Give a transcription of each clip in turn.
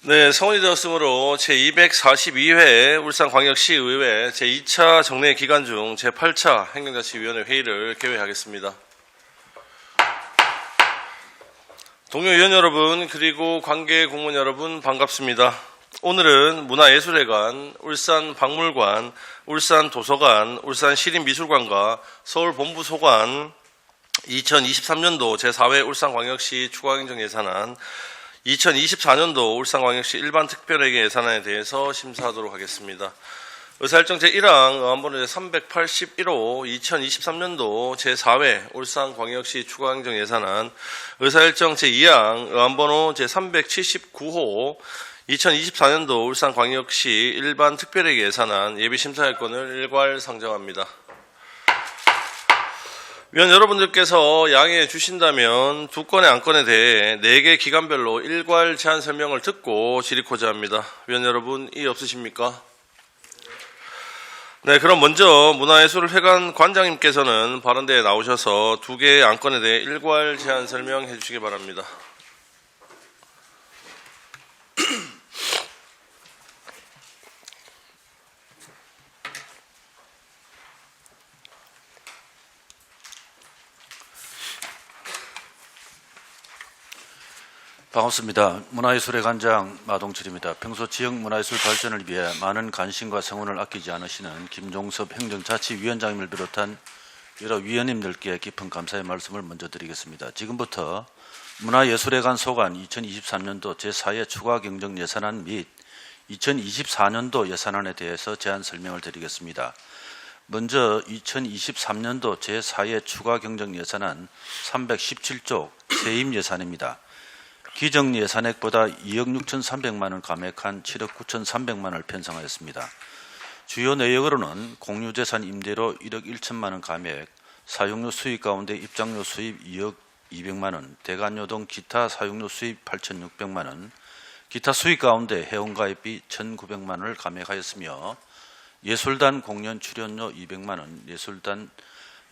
네, 성원이 되었으므로 제242회 울산광역시의회 제2차 정례 기간 중 제8차 행정자치위원회 회의를 개회하겠습니다. 동료 위원 여러분 그리고 관계 공무원 여러분 반갑습니다. 오늘은 문화예술회관, 울산박물관, 울산도서관, 울산시립미술관과 서울본부소관 2023년도 제4회 울산광역시 추가행정예산안 2024년도 울산광역시 일반특별회계 예산안에 대해서 심사하도록 하겠습니다. 의사일정 제1항 의안번호 제381호 2023년도 제4회 울산광역시 추가행정예산안 의사일정 제2항 의안번호 제379호 2024년도 울산광역시 일반특별회계 예산안 예비심사일권을 일괄 상정합니다. 위원 여러분들께서 양해해 주신다면 두 건의 안건에 대해 4개 기간별로 일괄 제안 설명을 듣고 질의코자 합니다. 위원 여러분 이의 없으십니까? 네, 그럼 먼저 문화예술회관 관장님께서는 발언대에 나오셔서 2개의 안건에 대해 일괄 제안 설명해 주시기 바랍니다. 반갑습니다. 문화예술회 관장 마동철입니다. 평소 지역 문화예술 발전을 위해 많은 관심과 성원을 아끼지 않으시는 김종섭 행정자치위원장님을 비롯한 여러 위원님들께 깊은 감사의 말씀을 먼저 드리겠습니다. 지금부터 문화예술회관 소관 2023년도 제4회 추가 경정 예산안 및 2024년도 예산안에 대해서 제안 설명을 드리겠습니다. 먼저 2023년도 제4회 추가 경정 예산안 317조 세임 예산입니다. 기정 예산액보다 2억 6,300만 원 감액한 7억 9,300만 원을 편성하였습니다. 주요 내역으로는 공유재산 임대료 1억 1천만 원 감액, 사용료 수입 가운데 입장료 수입 2억 200만 원, 대관료 등 기타 사용료 수입 8,600만 원, 기타 수입 가운데 회원가입비 1,900만 원을 감액하였으며 예술단 공연 출연료 200만 원, 예술단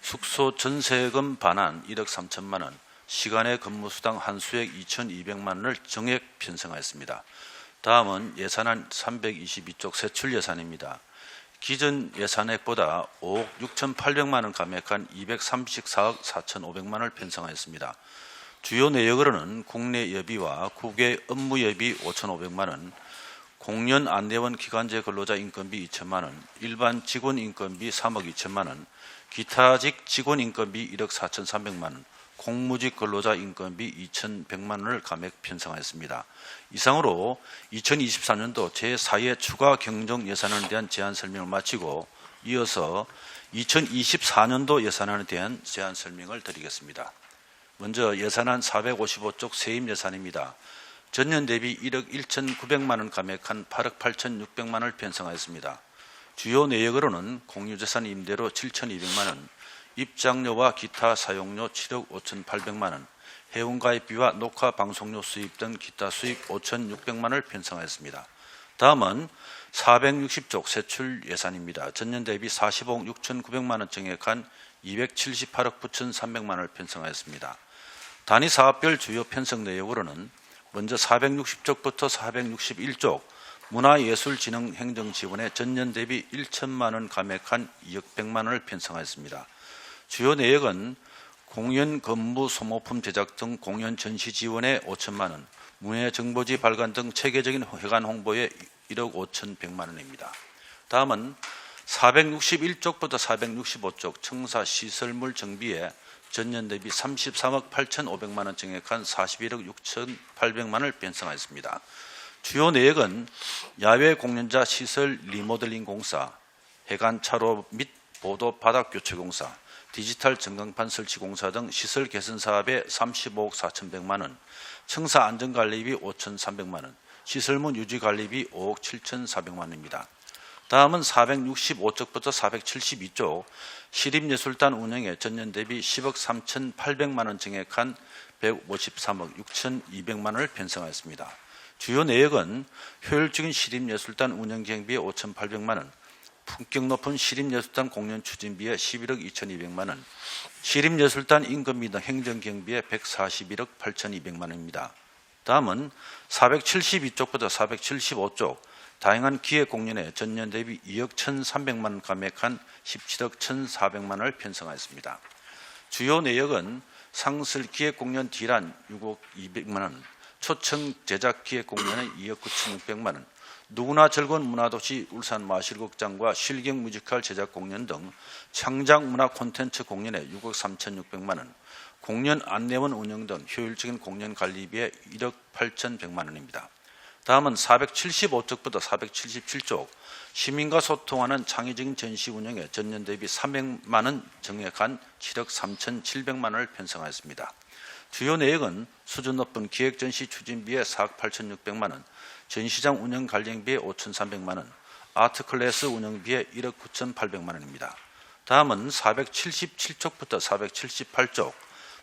숙소 전세금 반환 1억 3천만 원, 시간의 근무수당 한수액 2,200만 원을 정액 편성하였습니다. 다음은 예산안 322쪽 세출 예산입니다. 기존 예산액보다 5억 6,800만 원 감액한 234억 4,500만 원을 편성하였습니다. 주요 내역으로는 국내 예비와 국외 업무 예비 5,500만 원, 공연 안내원 기간제 근로자 인건비 2천만 원, 일반 직원 인건비 3억 2천만 원, 기타직 직원 인건비 1억 4,300만 원, 공무직 근로자 인건비 2,100만 원을 감액 편성하였습니다. 이상으로 2024년도 제4회 추가 경정 예산안에 대한 제안 설명을 마치고 이어서 2024년도 예산안에 대한 제안 설명을 드리겠습니다. 먼저 예산안 455쪽 세임 예산입니다. 전년 대비 1억 1,900만 원 감액한 8억 8,600만 원을 편성하였습니다. 주요 내역으로는 공유재산 임대료 7,200만 원, 입장료와 기타 사용료 7억 5,800만 원, 회원가입비와 녹화 방송료 수입 등 기타 수입 5,600만 원을 편성하였습니다. 다음은 460쪽 세출 예산입니다. 전년 대비 45억 6,900만 원 증액한 278억 9,300만 원을 편성하였습니다. 단위 사업별 주요 편성 내역으로는 먼저 460쪽부터 461쪽 문화예술진흥행정지원에 전년 대비 1천만 원 감액한 2억 100만 원을 편성하였습니다. 주요 내역은 공연 근무 소모품 제작 등 공연 전시 지원에 5천만 원, 문해정보지 발간 등 체계적인 회관 홍보에 1억 5,100만 원입니다. 다음은 461쪽부터 465쪽 청사 시설물 정비에 전년 대비 33억 8,500만 원 증액한 41억 6,800만 원을 편성하였습니다. 주요 내역은 야외 공연자 시설 리모델링 공사, 해관 차로 및 보도 바닥 교체 공사, 디지털 전광판 설치 공사 등 시설 개선 사업에 35억 4,100만 원, 청사 안전관리비 5,300만 원, 시설문 유지관리비 5억 7,400만 원입니다. 다음은 465쪽부터 472쪽 시립예술단 운영에 전년 대비 10억 3,800만 원 증액한 153억 6,200만 원을 편성하였습니다. 주요 내역은 효율적인 시립예술단 운영경비에 5,800만 원, 품격 높은 시립예술단 공연 추진비에 11억 2,200만 원, 시립예술단 임금비 등 행정경비에 141억 8,200만 원입니다. 다음은 472쪽부터 475쪽 다양한 기획 공연에 전년 대비 2억 1,300만 원 감액한 17억 1,400만 원을 편성하였습니다. 주요 내역은 상설 기획 공연 D란 6억 200만 원, 초청 제작 기획 공연은 2억 9,600만 원, 누구나 즐거운 문화도시 울산 마실극장과 실경 뮤지컬 제작 공연 등 창작 문화 콘텐츠 공연에 6억 3,600만 원, 공연 안내원 운영 등 효율적인 공연 관리비에 1억 8,100만 원입니다. 다음은 475쪽부터 477쪽 시민과 소통하는 창의적인 전시 운영에 전년 대비 300만 원 증액한 7억 3,700만 원을 편성하였습니다. 주요 내역은 수준 높은 기획 전시 추진비에 4억 8,600만 원, 전시장 운영 관련비에 5,300만 원, 아트 클래스 운영비에 1억 9,800만 원입니다. 다음은 477쪽부터 478쪽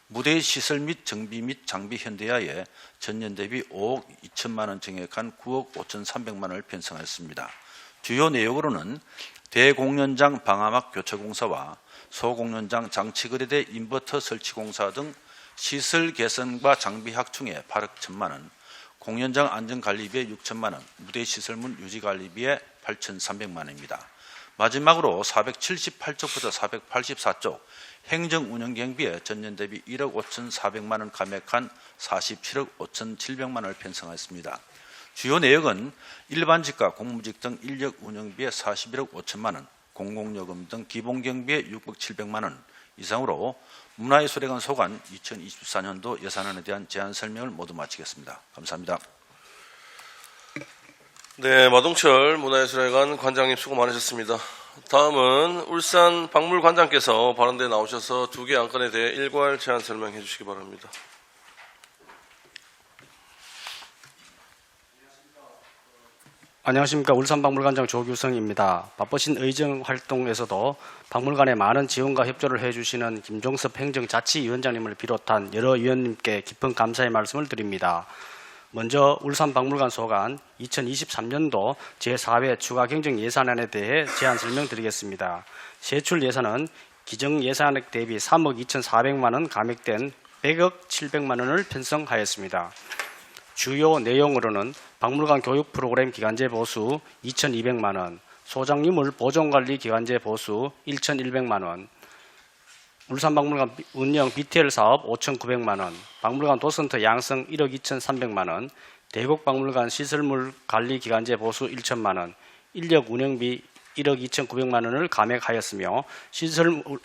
무대 시설 및 정비 및 장비 현대화에 전년 대비 5억 2천만 원 증액한 9억 5,300만 원을 편성하였습니다. 주요 내역으로는 대공연장 방화막 교체 공사와 소공연장 장치 거래대 인버터 설치 공사 등 시설 개선과 장비 확충에 8억 1천만 원, 공연장 안전관리비에 6천만 원, 무대 시설물 유지관리비에 8,300만 원입니다. 마지막으로 478쪽부터 484쪽 행정운영경비에 전년 대비 1억 5,400만 원 감액한 47억 5,700만 원을 편성하였습니다. 주요 내역은 일반직과 공무직 등 인력 운영비에 41억 5천만 원, 공공요금 등 기본경비에 6억 700만 원 이상으로 문화예술회관 소관 2024년도 예산안에 대한 제안 설명을 모두 마치겠습니다. 감사합니다. 네, 마동철 문화예술회관 관장님 수고 많으셨습니다. 다음은 울산 박물관장께서 발언대에 나오셔서 두 개 안건에 대해 일괄 제안 설명해 주시기 바랍니다. 안녕하십니까. 울산박물관장 조규성입니다. 바쁘신 의정 활동에서도 박물관에 많은 지원과 협조를 해주시는 김종섭 행정자치위원장님을 비롯한 여러 위원님께 깊은 감사의 말씀을 드립니다. 먼저 울산박물관 소관 2023년도 제4회 추가 경정 예산안에 대해 제안 설명드리겠습니다. 세출 예산은 기정 예산액 대비 3억 2,400만 원 감액된 100억 700만 원을 편성하였습니다. 주요 내용으로는 박물관 교육 프로그램 기간제 보수 2,200만 원, 소장유물 보존관리 기간제 보수 1,100만 원, 울산박물관 운영 BTL 사업 5,900만 원, 박물관 도슨터 양성 1억 2,300만 원, 대곡박물관 시설물 관리 기간제 보수 1천만 원, 인력 운영비 1억 2,900만 원을 감액하였으며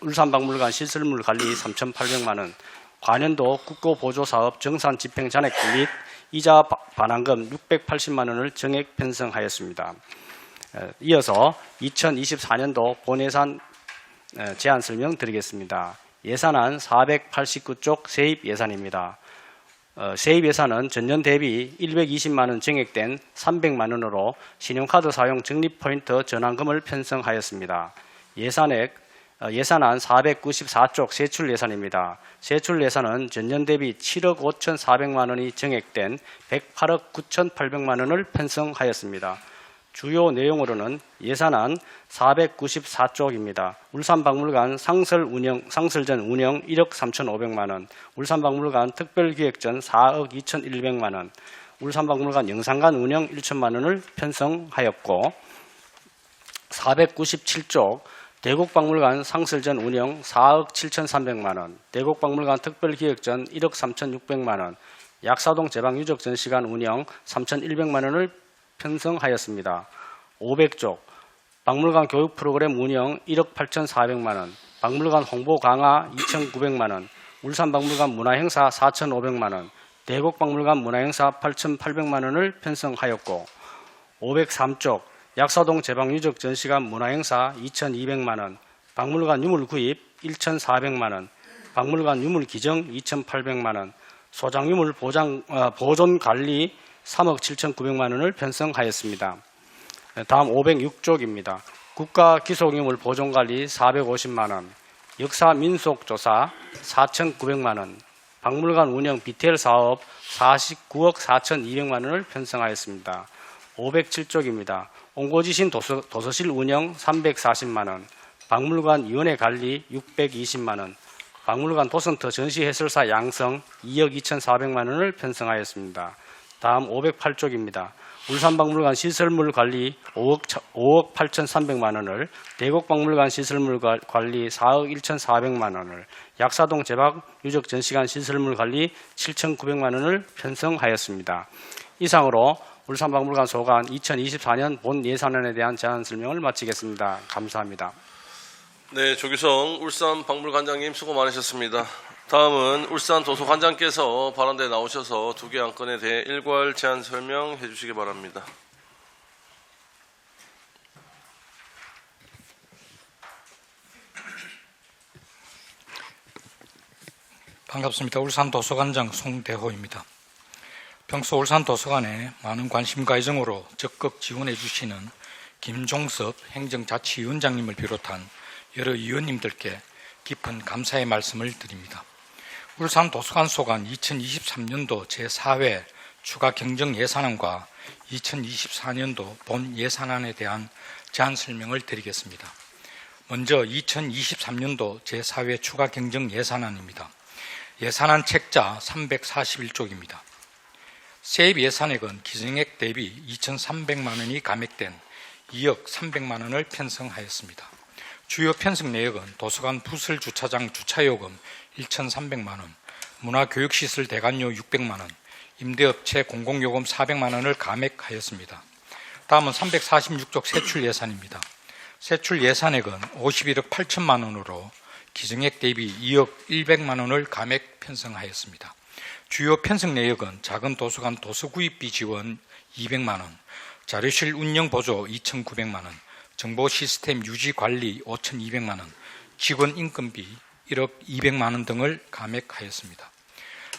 울산박물관 시설물 관리 3,800만 원, 관연도 국고보조사업 정산 집행 잔액 및 이자 반환금 680만 원을 정액 편성하였습니다. 이어서 2024년도 본예산 제안 설명드리겠습니다. 예산안 489쪽 세입 예산입니다. 세입 예산은 전년 대비 120만 원 증액된 300만 원으로 신용카드 사용 적립포인트 전환금을 편성하였습니다. 예산안 494쪽 세출 예산입니다. 세출 예산은 전년 대비 7억 5,400만 원이 증액된 108억 9,800만 원을 편성하였습니다. 주요 내용으로는 예산안 494쪽입니다. 울산박물관 상설전 운영 1억 3,500만 원, 울산박물관 특별기획전 4억 2,100만 원, 울산박물관 영상관 운영 1천만 원을 편성하였고 497쪽 대곡박물관 상설전 운영 4억 7,300만 원, 대곡박물관 특별기획전 1억 3,600만 원, 약사동 제방유적 전시관 운영 3,100만 원을 편성하였습니다. 500쪽 박물관 교육 프로그램 운영 1억 8,400만 원, 박물관 홍보 강화 2,900만 원, 울산박물관 문화행사 4,500만 원, 대곡박물관 문화행사 8,800만 원을 편성하였고 503쪽 약사동 제방유적 전시관 문화행사 2,200만 원, 박물관 유물 구입 1,400만 원, 박물관 유물 기증 2,800만 원, 소장유물 보존 관리 3억 7,900만 원을 편성하였습니다. 다음 506쪽입니다. 국가기록유물 보존관리 450만 원, 역사민속조사 4,900만 원, 박물관 운영 BTL 사업 49억 4,200만 원을 편성하였습니다. 507쪽입니다. 옹고지신 도서실 운영 340만 원, 박물관 위원회 관리 620만 원, 박물관 도슨터 전시해설사 양성 2억 2,400만 원을 편성하였습니다. 다음 508쪽입니다. 울산박물관 시설물 관리 5억 8,300만 원을, 대곡박물관 시설물 관리 4억 1,400만 원을, 약사동 제박 유적 전시관 시설물 관리 7,900만 원을 편성하였습니다. 이상으로 울산박물관 소관 2024년 본 예산안에 대한 제안 설명을 마치겠습니다. 감사합니다. 네, 조규성 울산박물관장님 수고 많으셨습니다. 다음은 울산도서관장께서 발언대에 나오셔서 두 개 안건에 대해 일괄 제안 설명해 주시기 바랍니다. 반갑습니다. 울산도서관장 송대호입니다. 평소 울산도서관에 많은 관심과 애정으로 적극 지원해 주시는 김종섭 행정자치위원장님을 비롯한 여러 위원님들께 깊은 감사의 말씀을 드립니다. 울산도서관 소관 2023년도 제4회 추가 경정 예산안과 2024년도 본 예산안에 대한 제안 설명을 드리겠습니다. 먼저 2023년도 제4회 추가 경정 예산안입니다. 예산안 책자 341쪽입니다. 세입 예산액은 기증액 대비 2,300만 원이 감액된 2억 300만 원을 편성하였습니다. 주요 편성 내역은 도서관 부설 주차장 주차요금 1,300만 원, 문화교육시설 대관료 600만 원, 임대업체 공공요금 400만 원을 감액하였습니다. 다음은 346쪽 세출 예산입니다. 세출 예산액은 51억 8천만 원으로 기증액 대비 2억 100만 원을 감액 편성하였습니다. 주요 편성 내역은 작은 도서관 도서구입비 지원 200만 원, 자료실 운영 보조 2,900만 원, 정보 시스템 유지 관리 5,200만 원, 직원 인건비 1억 200만 원 등을 감액하였습니다.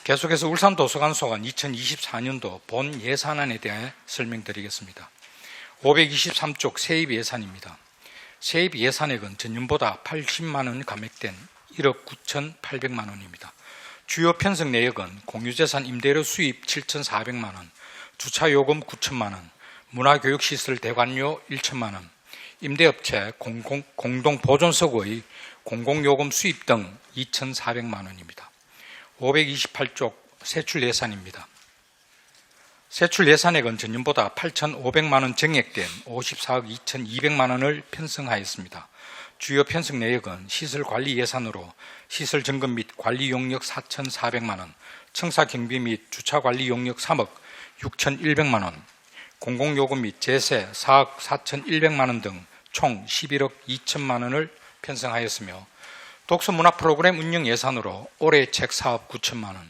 계속해서 울산도서관 소관 2024년도 본 예산안에 대해 설명드리겠습니다. 523쪽 세입 예산입니다. 세입 예산액은 전년보다 80만 원 감액된 1억 9,800만 원입니다. 주요 편성 내역은 공유재산 임대료 수입 7,400만 원, 주차요금 9천만 원, 문화교육시설 대관료 1천만 원, 임대업체 공동보존석의 공공요금 수입 등 2,400만 원입니다. 528쪽 세출 예산입니다. 세출 예산액은 전년보다 8,500만 원 증액된 54억 2,200만 원을 편성하였습니다. 주요 편성 내역은 시설관리 예산으로 시설 점검 및 관리 용역 4,400만 원, 청사 경비 및 주차관리 용역 3억 6,100만 원, 공공요금 및 제세 4억 4,100만 원 등 총 11억 2천만 원을 편성하였으며 독서문화 프로그램 운영 예산으로 올해 책 사업 9천만 원,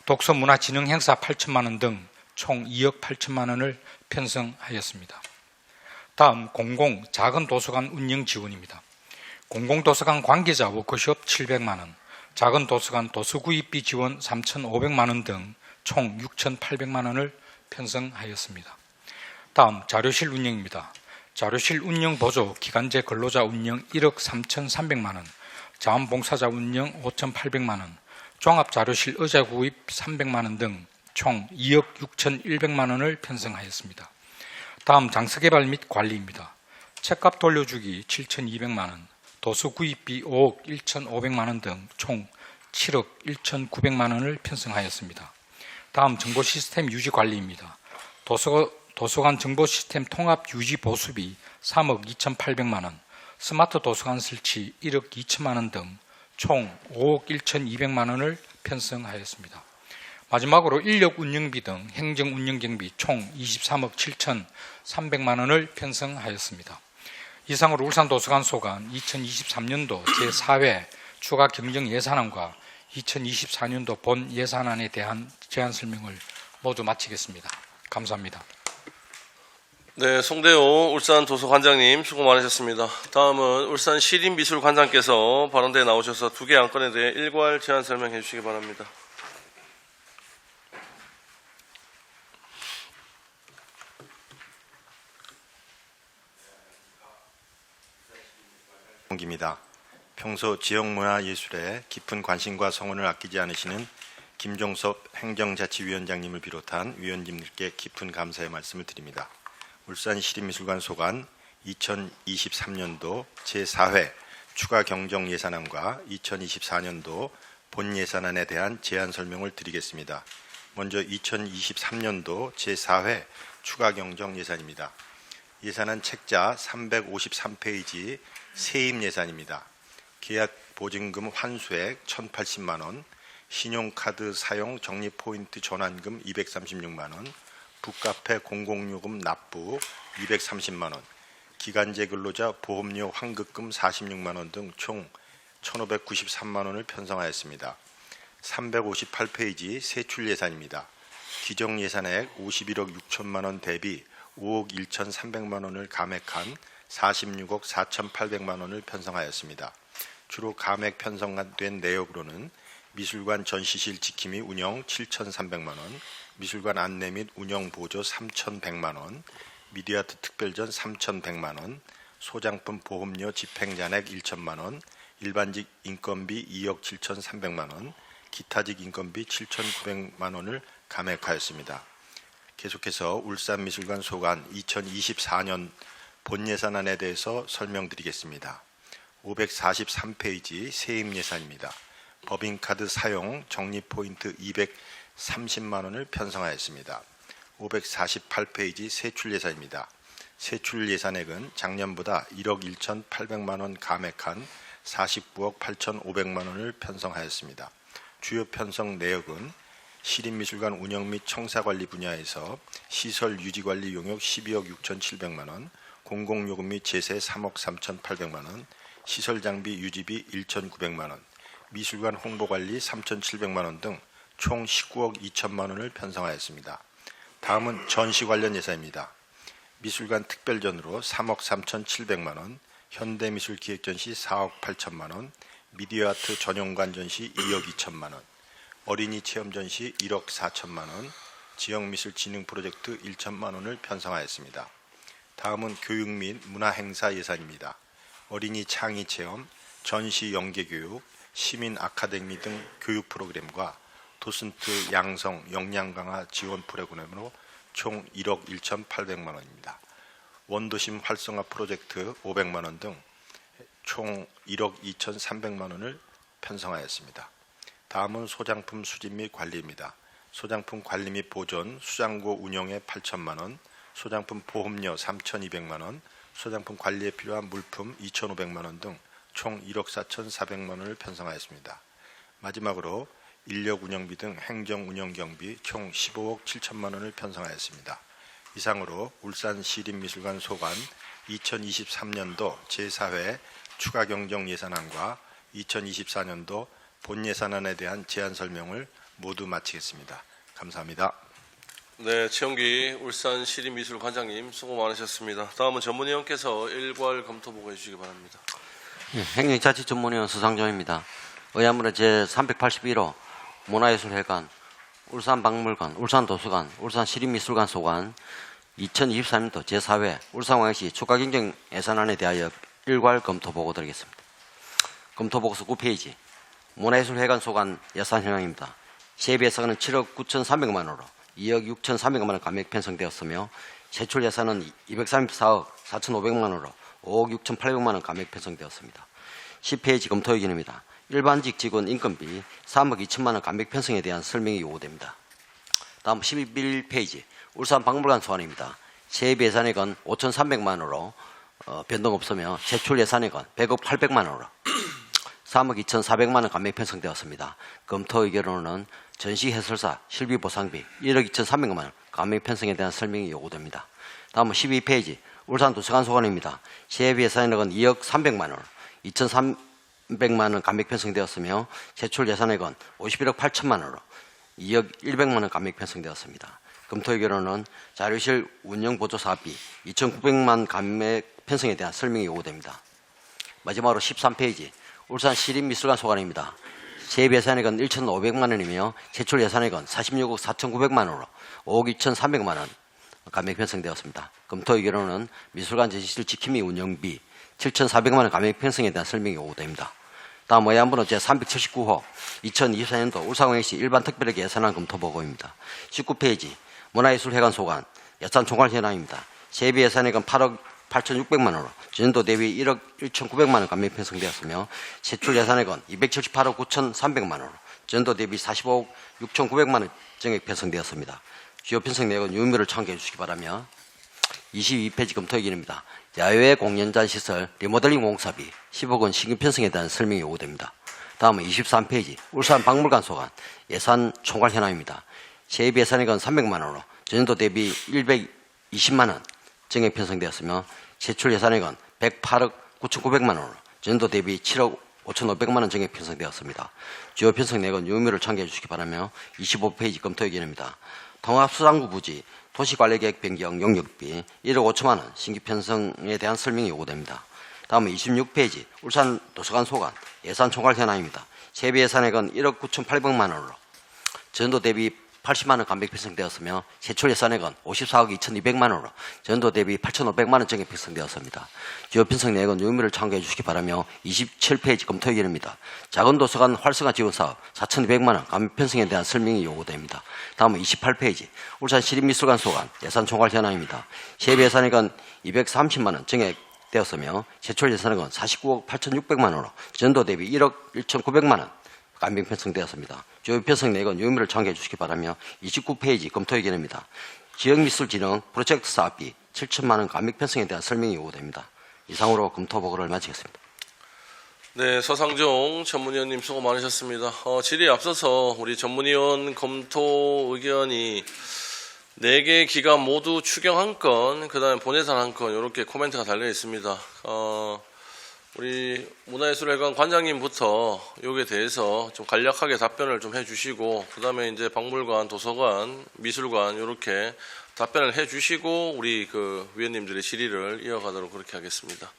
독서문화 진흥 행사 8천만 원 등 총 2억 8천만 원을 편성하였습니다. 다음 공공 작은 도서관 운영 지원입니다. 공공도서관 관계자 워크숍 700만 원, 작은 도서관 도서구입비 지원 3,500만 원 등 총 6,800만 원을 편성하였습니다. 다음 자료실 운영입니다. 자료실 운영 보조 기간제 근로자 운영 1억 3,300만 원, 자원봉사자 운영 5,800만 원, 종합자료실 의자 구입 300만 원 등 총 2억 6,100만 원을 편성하였습니다. 다음 장서개발 및 관리입니다. 책값 돌려주기 7,200만 원, 도서구입비 5억 1,500만 원 등 총 7억 1,900만 원을 편성하였습니다. 다음 정보시스템 유지관리입니다. 도서관 정보시스템 통합 유지 보수비 3억 2,800만 원, 스마트 도서관 설치 1억 2천만 원 등 총 5억 1,200만 원을 편성하였습니다. 마지막으로 인력 운영비 등 행정 운영 경비 총 23억 7,300만 원을 편성하였습니다. 이상으로 울산도서관 소관 2023년도 제4회 추가 경정 예산안과 2024년도 본 예산안에 대한 제안 설명을 모두 마치겠습니다. 감사합니다. 네, 송대호 울산도서관장님 수고 많으셨습니다. 다음은 울산시립미술관장께서 발언대에 나오셔서 두 개 안건에 대해 일괄 제안 설명해 주시기 바랍니다. 입니다. 평소 지역문화예술에 깊은 관심과 성원을 아끼지 않으시는 김종섭 행정자치위원장님을 비롯한 위원님들께 깊은 감사의 말씀을 드립니다. 울산시립미술관 소관 2023년도 제4회 추가 경정 예산안과 2024년도 본 예산안에 대한 제안 설명을 드리겠습니다. 먼저 2023년도 제4회 추가 경정 예산입니다. 예산은 책자 353페이지 세입 예산입니다. 계약 보증금 환수액 1,080만 원, 신용카드 사용 적립 포인트 전환금 236만 원, 북카페 공공요금 납부 230만 원, 기간제 근로자 보험료 환급금 46만 원 등 총 1,593만 원을 편성하였습니다. 358페이지 세출 예산입니다. 기정 예산액 51억 6천만 원 대비 5억 1,300만 원을 감액한 46억 4,800만 원을 편성하였습니다. 주로 감액 편성된 내역으로는 미술관 전시실 지킴 및 운영 7,300만 원, 미술관 안내 및 운영 보조 3,100만 원, 미디어아트 특별전 3,100만 원, 소장품 보험료 집행잔액 1천만 원, 일반직 인건비 2억 7,300만 원, 기타직 인건비 7,900만 원을 감액하였습니다. 계속해서 울산미술관 소관 2024년 본 예산안에 대해서 설명드리겠습니다. 543페이지 세입 예산입니다. 법인카드 사용 적립포인트 230만 원을 편성하였습니다. 548페이지 세출 예산입니다. 세출 예산액은 작년보다 1억 1,800만 원 감액한 49억 8,500만 원을 편성하였습니다. 주요 편성 내역은 시립미술관 운영 및 청사관리 분야에서 시설 유지관리 용역 12억 6,700만 원, 공공요금 및 제세 3억 3,800만 원, 시설 장비 유지비 1,900만 원, 미술관 홍보관리 3,700만 원 등 총 19억 2천만 원을 편성하였습니다. 다음은 전시 관련 예산입니다. 미술관 특별전으로 3억 3,700만 원, 현대미술기획전시 4억 8천만 원, 미디어아트 전용관 전시 2억 2천만 원, 어린이 체험전시 1억 4천만 원, 지역미술진흥 프로젝트 1천만 원을 편성하였습니다. 다음은 교육 및 문화행사 예산입니다. 어린이 창의체험, 전시 연계교육, 시민 아카데미 등 교육 프로그램과 도슨트 양성 역량 강화 지원 프로그램으로 총 1억 1,800만 원입니다. 원도심 활성화 프로젝트 500만 원 등 총 1억 2,300만 원을 편성하였습니다. 다음은 소장품 수집 및 관리입니다. 소장품 관리 및 보존, 수장고 운영에 8천만 원, 소장품 보험료 3,200만 원, 소장품 관리에 필요한 물품 2,500만 원 등 총 1억 4,400만 원을 편성하였습니다. 마지막으로 인력 운영비 등 행정 운영 경비 총 15억 7천만 원을 편성하였습니다. 이상으로 울산시립미술관 소관 2023년도 제4회 추가 경정 예산안과 2024년도 본 예산안에 대한 제안 설명을 모두 마치겠습니다. 감사합니다. 네, 최영기 울산시립미술관장님 수고 많으셨습니다. 다음은 전문위원께서 일괄 검토 보고해 주시기 바랍니다. 행정자치전문위원 서상정입니다. 의안문의 제381호 문화예술회관, 울산박물관, 울산도서관, 울산시립미술관 소관 2023년도 제4회 울산광역시 추가경정 예산안에 대하여 일괄 검토 보고 드리겠습니다. 검토 보고서 9페이지 문화예술회관 소관 예산 현황입니다. 세부 예산은 7억 9,300만 원으로 2억 6,300만 원 감액 편성되었으며 세출 예산은 234억 4,500만 원으로 5억 6,800만 원 감액 편성되었습니다. 10페이지 검토 의견입니다. 일반직 직원 인건비 3억 2천만 원 감액 편성에 대한 설명이 요구됩니다. 다음 11페이지 울산박물관 소관입니다. 세부 예산액은 5,300만 원으로 변동 없으며 세출 예산액은 100억 800만 원으로 3억 2,400만 원 감액 편성되었습니다. 검토 의견으로는 전시 해설사 실비 보상비 1억 2,300만 원 감액 편성에 대한 설명이 요구됩니다. 다음은 12페이지 울산도서관 소관입니다. 세부 예산액은 2억 300만 원, 2,300만 원 감액 편성되었으며 세출 예산액은 51억 8천만 원으로 2억 100만 원 감액 편성되었습니다. 검토 의견으로는 자료실 운영보조 사업비 2,900만 감액 편성에 대한 설명이 요구됩니다. 마지막으로 13페이지 울산시립미술관 소관입니다. 세부 예산액은 1,500만 원이며 세출 예산액은 46억 4,900만 원으로 5억 2,300만 원 감액 편성되었습니다. 검토 의견으로는 미술관 전시실 지킴이 운영비 7,400만 원 감액 편성에 대한 설명이 요구됩니다. 다음 의안부는 제379호 2024년도 울산광역시 일반특별회계 예산안 검토 보고입니다. 19페이지 문화예술회관 소관 예산 총괄 현황입니다. 세부 예산액은 8억 8,600만 원으로 전년도 대비 1억 1,900만 원 감액 편성되었으며 세출 예산액은 278억 9,300만 원으로 전도 대비 45억 6,900만 원 증액 편성되었습니다. 주요 편성 내역은 유의미를 참고해 주시기 바라며 22페이지 검토 의견입니다. 야외 공연장 시설 리모델링 공사비 10억 원 신규 편성에 대한 설명이 요구됩니다. 다음은 23페이지 울산 박물관 소관 예산 총괄 현황입니다. 세입 예산액은 300만 원으로 전년도 대비 120만 원 증액 편성되었으며 세출 예산액은 108억 9,900만 원으로 전년도 대비 7억 5,500만 원 증액 편성되었습니다. 주요 편성 내역은 유의미를 참고해 주시기 바라며 25페이지 검토 의견입니다. 통합수산구 부지 도시관리계획 변경 용역비 1억 5천만 원 신규 편성에 대한 설명이 요구됩니다. 다음은 26페이지 울산 도서관 소관 예산 총괄 현황입니다. 세비 예산액은 1억 9,800만 원으로 전도 대비 80만 원 감백 편성되었으며 세출 예산액은 54억 2,200만 원으로 전도 대비 8,500만 원 증액 편성되었습니다. 주요 편성 내역은 유의미를 참고해 주시기 바라며 27페이지 검토 의견입니다. 작은 도서관 활성화 지원 사업 4,200만 원 감백 편성에 대한 설명이 요구됩니다. 다음은 28페이지 울산 시립미술관 소관 예산 총괄 현황입니다. 세비 예산액은 230만 원 증액 되었으며 세출 예산액은 49억 8,600만 원으로 전도 대비 1억 1,900만 원 감백 편성되었습니다. 주요 편성 내역은 유의미를 참고해 주시기 바라며 29페이지 검토 의견입니다. 지역미술진흥 프로젝트 사업비 7천만 원 감백 편성에 대한 설명이 요구됩니다. 이상으로 검토 보고를 마치겠습니다. 네, 서상종 전문위원님 수고 많으셨습니다. 질의에 앞서서 우리 전문위원 검토 의견이 4개 기관 모두 추경 한 건, 그 다음에 본예산 한 건, 이렇게 코멘트가 달려 있습니다. 우리 문화예술회관 관장님부터 여기에 대해서 좀 간략하게 답변을 좀 해주시고, 그 다음에 이제 박물관, 도서관, 미술관, 이렇게 답변을 해주시고, 우리 그 위원님들의 질의를 이어가도록 그렇게 하겠습니다.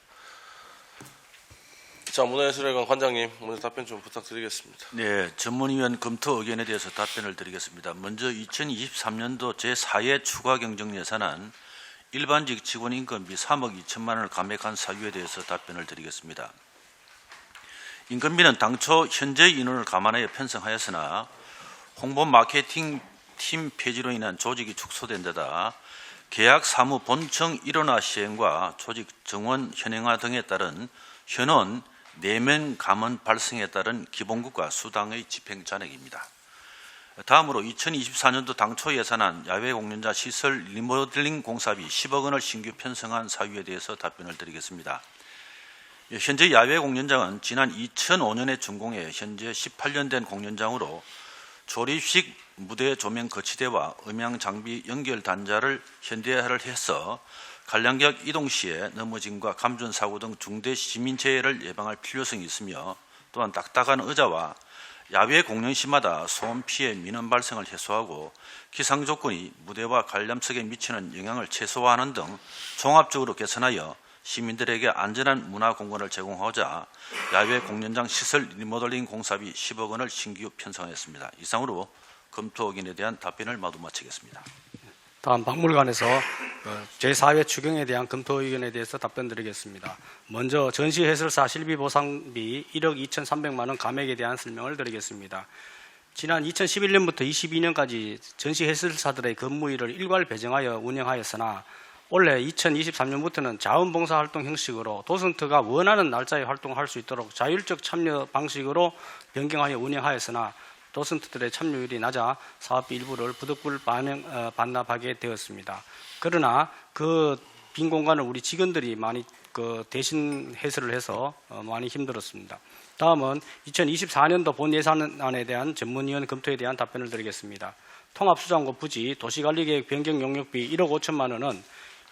자, 문화예술회관 관장님, 먼저 답변 좀 부탁드리겠습니다. 네, 전문위원 검토 의견에 대해서 답변을 드리겠습니다. 먼저 2023년도 제4회 추가 경정 예산안 일반직 직원 인건비 3억 2천만 원을 감액한 사유에 대해서 답변을 드리겠습니다. 인건비는 당초 현재 인원을 감안하여 편성하였으나 홍보 마케팅 팀 폐지로 인한 조직이 축소된 데다 계약 사무 본청 일원화 시행과 조직 정원 현행화 등에 따른 현원 내면 감원 발생에 따른 기본국가 수당의 집행 잔액입니다. 다음으로 2024년도 당초 예산안 야외 공연장 시설 리모델링 공사비 10억 원을 신규 편성한 사유에 대해서 답변을 드리겠습니다. 현재 야외 공연장은 지난 2005년에 준공해 현재 18년 된 공연장으로 조립식 무대 조명 거치대와 음향 장비 연결 단자를 현대화를 해서 관람객 이동 시에 넘어짐과 감전 사고 등 중대 시민재해를 예방할 필요성이 있으며 또한 딱딱한 의자와 야외 공연 시마다 소음 피해 민원 발생을 해소하고 기상 조건이 무대와 관람석에 미치는 영향을 최소화하는 등 종합적으로 개선하여 시민들에게 안전한 문화 공간을 제공하고자 야외 공연장 시설 리모델링 공사비 10억 원을 신규 편성했습니다. 이상으로 검토 의견에 대한 답변을 모두 마치겠습니다. 다음 박물관에서 제4회 추경에 대한 검토 의견에 대해서 답변 드리겠습니다. 먼저 전시 해설사 실비 보상비 1억 2,300만 원 감액에 대한 설명을 드리겠습니다. 지난 2011년부터 22년까지 전시 해설사들의 근무일을 일괄 배정하여 운영하였으나 올해 2023년부터는 자원봉사활동 형식으로 도슨트가 원하는 날짜에 활동할 수 있도록 자율적 참여 방식으로 변경하여 운영하였으나 도슨트들의 참여율이 낮아 사업비 일부를 부득불 반납하게 되었습니다. 그러나 그 빈 공간을 우리 직원들이 많이 대신 해설을 해서 많이 힘들었습니다. 다음은 2024년도 본 예산안에 대한 전문위원 검토에 대한 답변을 드리겠습니다. 통합수장고 부지 도시관리계획 변경 용역비 1억 5천만 원은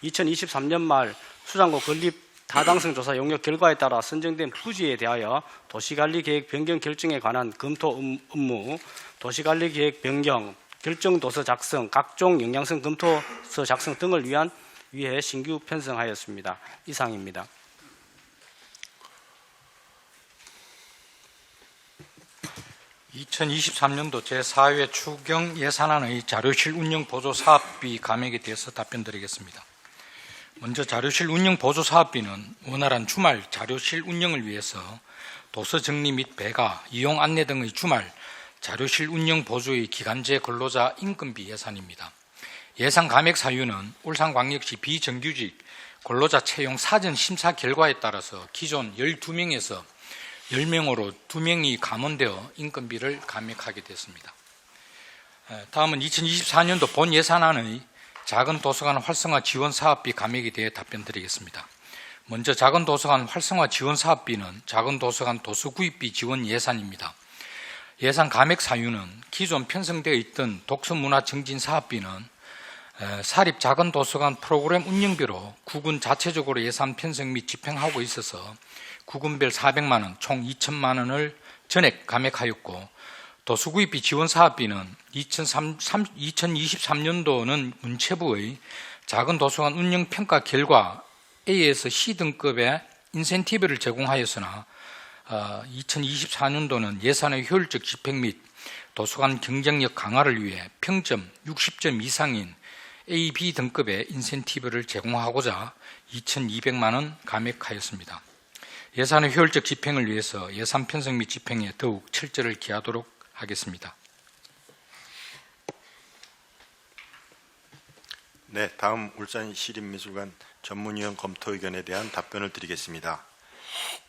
2023년 말 수장고 건립 타당성 조사 용역 결과에 따라 선정된 부지에 대하여 도시관리계획 변경 결정에 관한 검토 업무, 도시관리계획 변경, 결정도서 작성, 각종 영향성 검토서 작성 등을 위해 신규 편성하였습니다. 이상입니다. (2023년도) 제4회 추경 예산안의 자료실 운영 보조 사업비 감액에 대해서 답변드리겠습니다. 먼저 자료실 운영 보조 사업비는 원활한 주말 자료실 운영을 위해서 도서 정리 및 배가, 이용 안내 등의 주말 자료실 운영 보조의 기간제 근로자 인건비 예산입니다. 예산 감액 사유는 울산광역시 비정규직 근로자 채용 사전 심사 결과에 따라서 기존 12명에서 10명으로 2명이 감원되어 인건비를 감액하게 됐습니다. 다음은 2024년도 본 예산안의 작은 도서관 활성화 지원 사업비 감액에 대해 답변드리겠습니다. 먼저 작은 도서관 활성화 지원 사업비는 작은 도서관 도서 구입비 지원 예산입니다. 예산 감액 사유는 기존 편성되어 있던 독서문화 증진 사업비는 사립 작은 도서관 프로그램 운영비로 구군 자체적으로 예산 편성 및 집행하고 있어서 구군별 400만 원, 총 2천만 원을 전액 감액하였고, 도서구입비 지원 사업비는 2023년도는 문체부의 작은 도서관 운영 평가 결과 A에서 C 등급의 인센티브를 제공하였으나 2024년도는 예산의 효율적 집행 및 도서관 경쟁력 강화를 위해 평점 60점 이상인 A, B 등급의 인센티브를 제공하고자 2,200만 원 감액하였습니다. 예산의 효율적 집행을 위해서 예산 편성 및 집행에 더욱 철저를 기하도록 하겠습니다. 네, 다음 울산시립미술관 전문위원 검토 의견에 대한 답변을 드리겠습니다.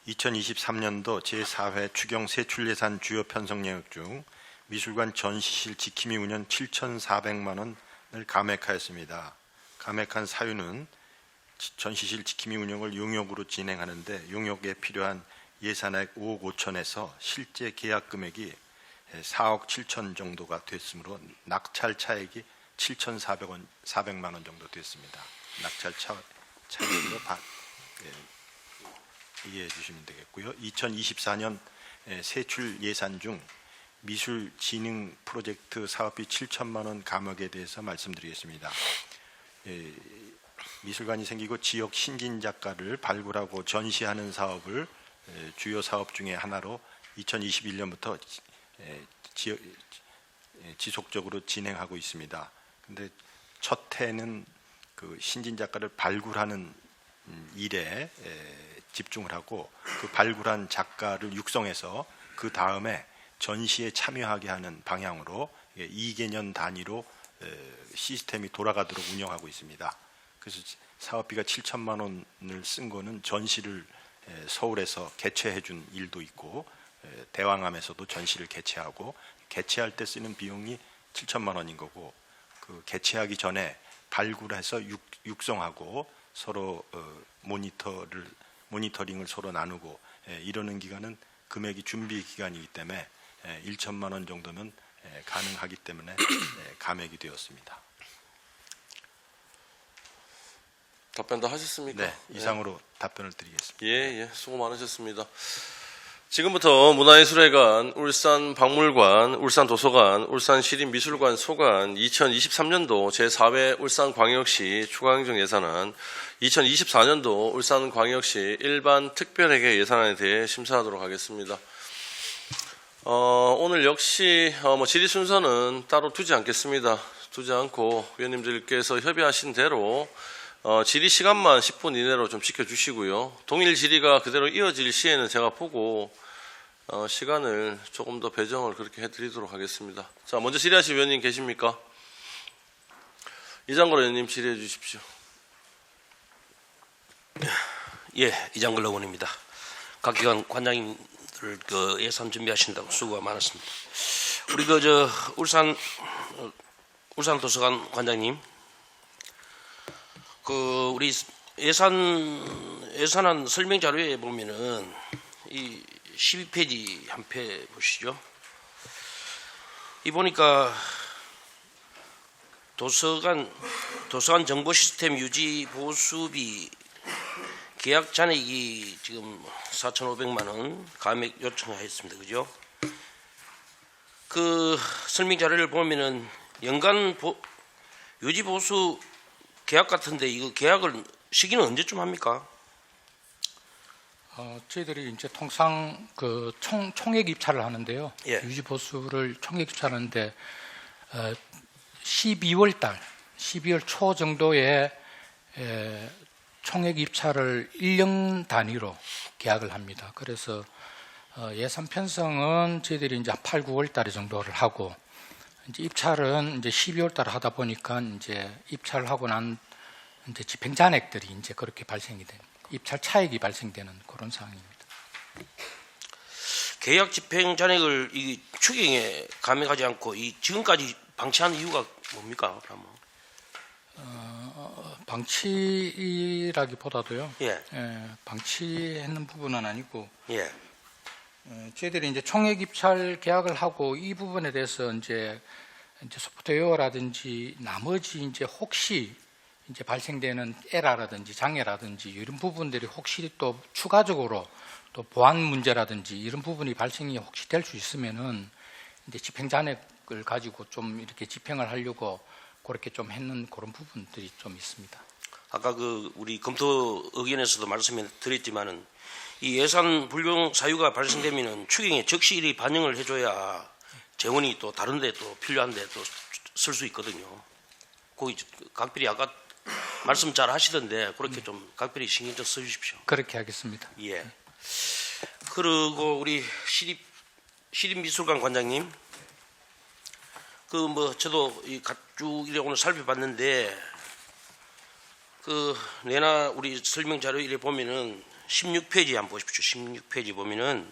2023년도 제4회 추경 세출 예산 주요 편성 영역 중 미술관 전시실 지킴이 운영 7,400만 원을 감액하였습니다. 감액한 사유는 전시실 지킴이 운영을 용역으로 진행하는데 용역에 필요한 예산액 5억 5천에서 실제 계약 금액이 4억 7천 정도가 됐으므로 낙찰 차액이 7,400만 원 정도 됐습니다. 낙찰 차액으로 이해해 주시면 되겠고요. 2024년 세출 예산 중 미술 진흥 프로젝트 사업비 7천만 원 감액에 대해서 말씀드리겠습니다. 미술관이 생기고 지역 신진 작가를 발굴하고 전시하는 사업을 주요 사업 중에 하나로 2021년부터 지속적으로 진행하고 있습니다. 근데 첫 해는 그 신진 작가를 발굴하는 일에 집중을 하고 그 발굴한 작가를 육성해서 그 다음에 전시에 참여하게 하는 방향으로 2개년 단위로 시스템이 돌아가도록 운영하고 있습니다. 그래서 사업비가 7천만 원을 쓴 거는 전시를 서울에서 개최해 준 일도 있고 대왕암에서도 전시를 개최하고 개최할 때 쓰는 비용이 7천만 원인 거고 그 개최하기 전에 발굴해서 육성하고 서로 모니터링을 서로 나누고 이러는 기간은 금액이 준비 기간이기 때문에 1천만 원 정도면 가능하기 때문에 감액이 되었습니다. 답변 다 하셨습니까? 네, 이상으로 답변을 드리겠습니다. 예, 수고 많으셨습니다. 지금부터 문화예술회관, 울산박물관, 울산도서관, 울산시립미술관 소관 2023년도 제4회 울산광역시 추가행정 예산안, 2024년도 울산광역시 일반 특별회계 예산안에 대해 심사하도록 하겠습니다. 오늘 역시 질의 순서는 따로 두지 않겠습니다. 두지 않고 위원님들께서 협의하신 대로 질의 시간만 10분 이내로 좀 지켜주시고요. 동일 질의가 그대로 이어질 시에는 제가 보고 시간을 조금 더 배정을 그렇게 해드리도록 하겠습니다. 자, 먼저 질의하실 위원님 계십니까? 이장걸 의원님 질의해 주십시오. 예, 이장걸 의원입니다. 각 기관 관장님들 그 예산 준비하신다고 수고가 많았습니다. 우리 울산도서관 관장님, 우리 예산안 설명 자료에 보면은 이 12페이지 한 편 보시죠. 이 보니까 도서관 정보 시스템 유지 보수비 계약 잔액이 지금 4,500만 원 감액 요청하였습니다. 그죠? 그 설명 자료를 보면은 연간 유지 보수 계약 같은데 이거 계약을 시기는 언제쯤 합니까? 저희들이 이제 통상 그 총액 입찰을 하는데요. 예. 유지 보수를 총액 입찰하는데 12월 초 정도에 총액 입찰을 1년 단위로 계약을 합니다. 그래서 예산 편성은 저희들이 이제 8, 9월 달에 정도를 하고 이제 입찰은 이제 12월 달에 하다 보니까 이제 입찰을 하고 난 이제 집행 잔액들이 이제 그렇게 발생이 됩니다. 입찰 차익이 발생되는 그런 상황입니다. 계약 집행 잔액을 이 추경에 감액하지 않고 이 지금까지 방치한 이유가 뭡니까? 그러면? 방치라기보다도요. 예, 방치했는 부분은 아니고 예, 저희들이 이제 총액 입찰 계약을 하고 이 부분에 대해서 이제 소프트웨어라든지 나머지 이제 혹시 이제 발생되는 에러라든지 장애라든지 이런 부분들이 혹시 또 추가적으로 또 보안 문제라든지 이런 부분이 발생이 혹시 될 수 있으면은 이제 집행 잔액을 가지고 좀 이렇게 집행을 하려고 그렇게 좀 했는 그런 부분들이 좀 있습니다. 아까 그 우리 검토 의견에서도 말씀을 드렸지만은 이 예산 불용 사유가 발생되면은 추경에 적시일이 반영을 해줘야 재원이 또 다른데 또 필요한데 또 쓸 수 있거든요. 거기 각별히 아까 말씀 잘 하시던데 그렇게 좀 각별히 신경 좀 써주십시오. 그렇게 하겠습니다. 예. 그리고 우리 시립미술관 관장님, 그 뭐 저도 쭉 오늘 살펴봤는데 그 내나 우리 설명 자료 이래 보면은 16페이지 한번 보십시오. 16페이지 보면은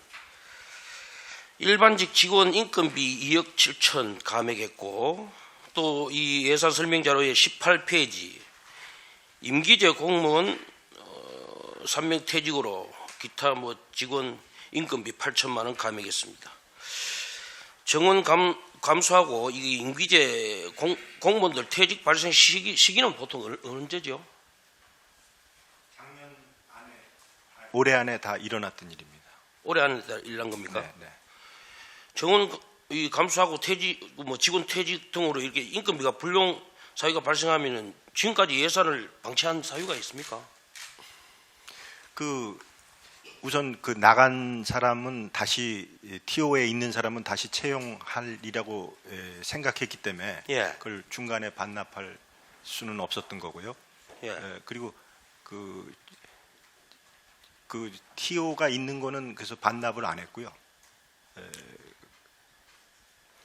일반직 직원 인건비 2억 7천 감액했고 또 이 예산 설명 자료의 18페이지 임기제 공무원 3명 퇴직으로 기타 뭐 직원 인건비 8천만 원 감액했습니다. 정원 감수하고 이 임기제 공무원들 퇴직 발생 시기는 보통 언제죠? 올해 안에 다 일어났던 일입니다. 올해 안에 일난 겁니까? 네, 네. 정원 이 감수하고 퇴직 뭐 직원 퇴직 등으로 이렇게 인건비가 불용 사유가 발생하면은 지금까지 예산을 방치한 사유가 있습니까? 그 우선 그 나간 사람은 다시 TO에 있는 사람은 다시 채용할이라고 생각했기 때문에 예. 그걸 중간에 반납할 수는 없었던 거고요. 예. 그리고 그 TO가 있는 거는 그래서 반납을 안 했고요.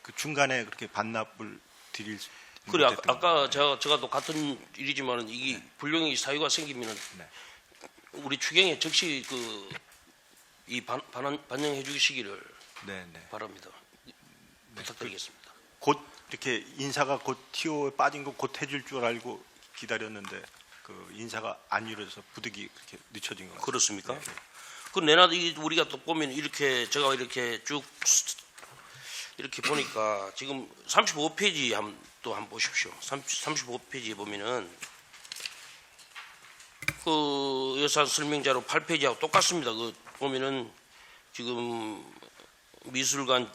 그 중간에 그렇게 반납을 드릴 수 그래 못했던 아까 거예요. 제가 또 같은 일이지만 이게 불용의 사유가 생기면은 네. 우리 추경에 즉시 이 반영해 주시기를 네, 네. 바랍니다. 부탁드리겠습니다. 곧 이렇게 인사가 곧 TO에 빠진 거 곧 해줄 줄 알고 기다렸는데 그 인사가 안 이루어져서 부득이 그렇게 늦춰진 것 같습니다. 그렇습니까? 네. 그 내나 우리가 또 보면 이렇게 제가 이렇게 쭉 이렇게 보니까 지금 35페이지 또 한번 보십시오. 35페이지에 보면은 그 예산 설명자로 8페이지하고 똑같습니다. 그 보면은 지금 미술관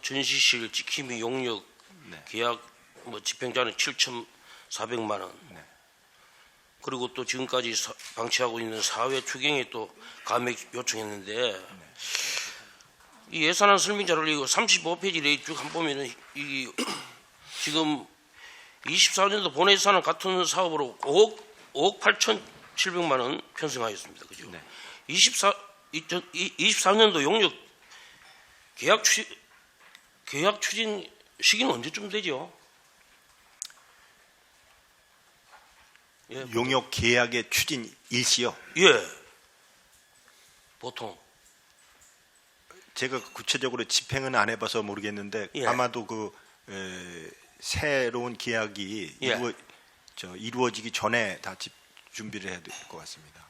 전시실 지킴이 용역 네. 계약 뭐 집행자는 7,400만 원. 네. 그리고 또 지금까지 방치하고 있는 사회 추경에 또 감액 요청했는데 이 예산안 설명 자료를 이거 35페이지를 쭉 한번 보면은 이 지금 24년도 본 예산은 같은 사업으로 5억 8,700만 원 편성하였습니다. 그죠? 네. 24년도 용역 계약 추진 시기는 언제쯤 되죠? 예, 용역 계약의 추진 일시요. 예. 보통 제가 구체적으로 집행은 안 해봐서 모르겠는데 예. 아마도 그 새로운 계약이 예. 이루어지기 전에 다 준비를 해야 될 것 같습니다.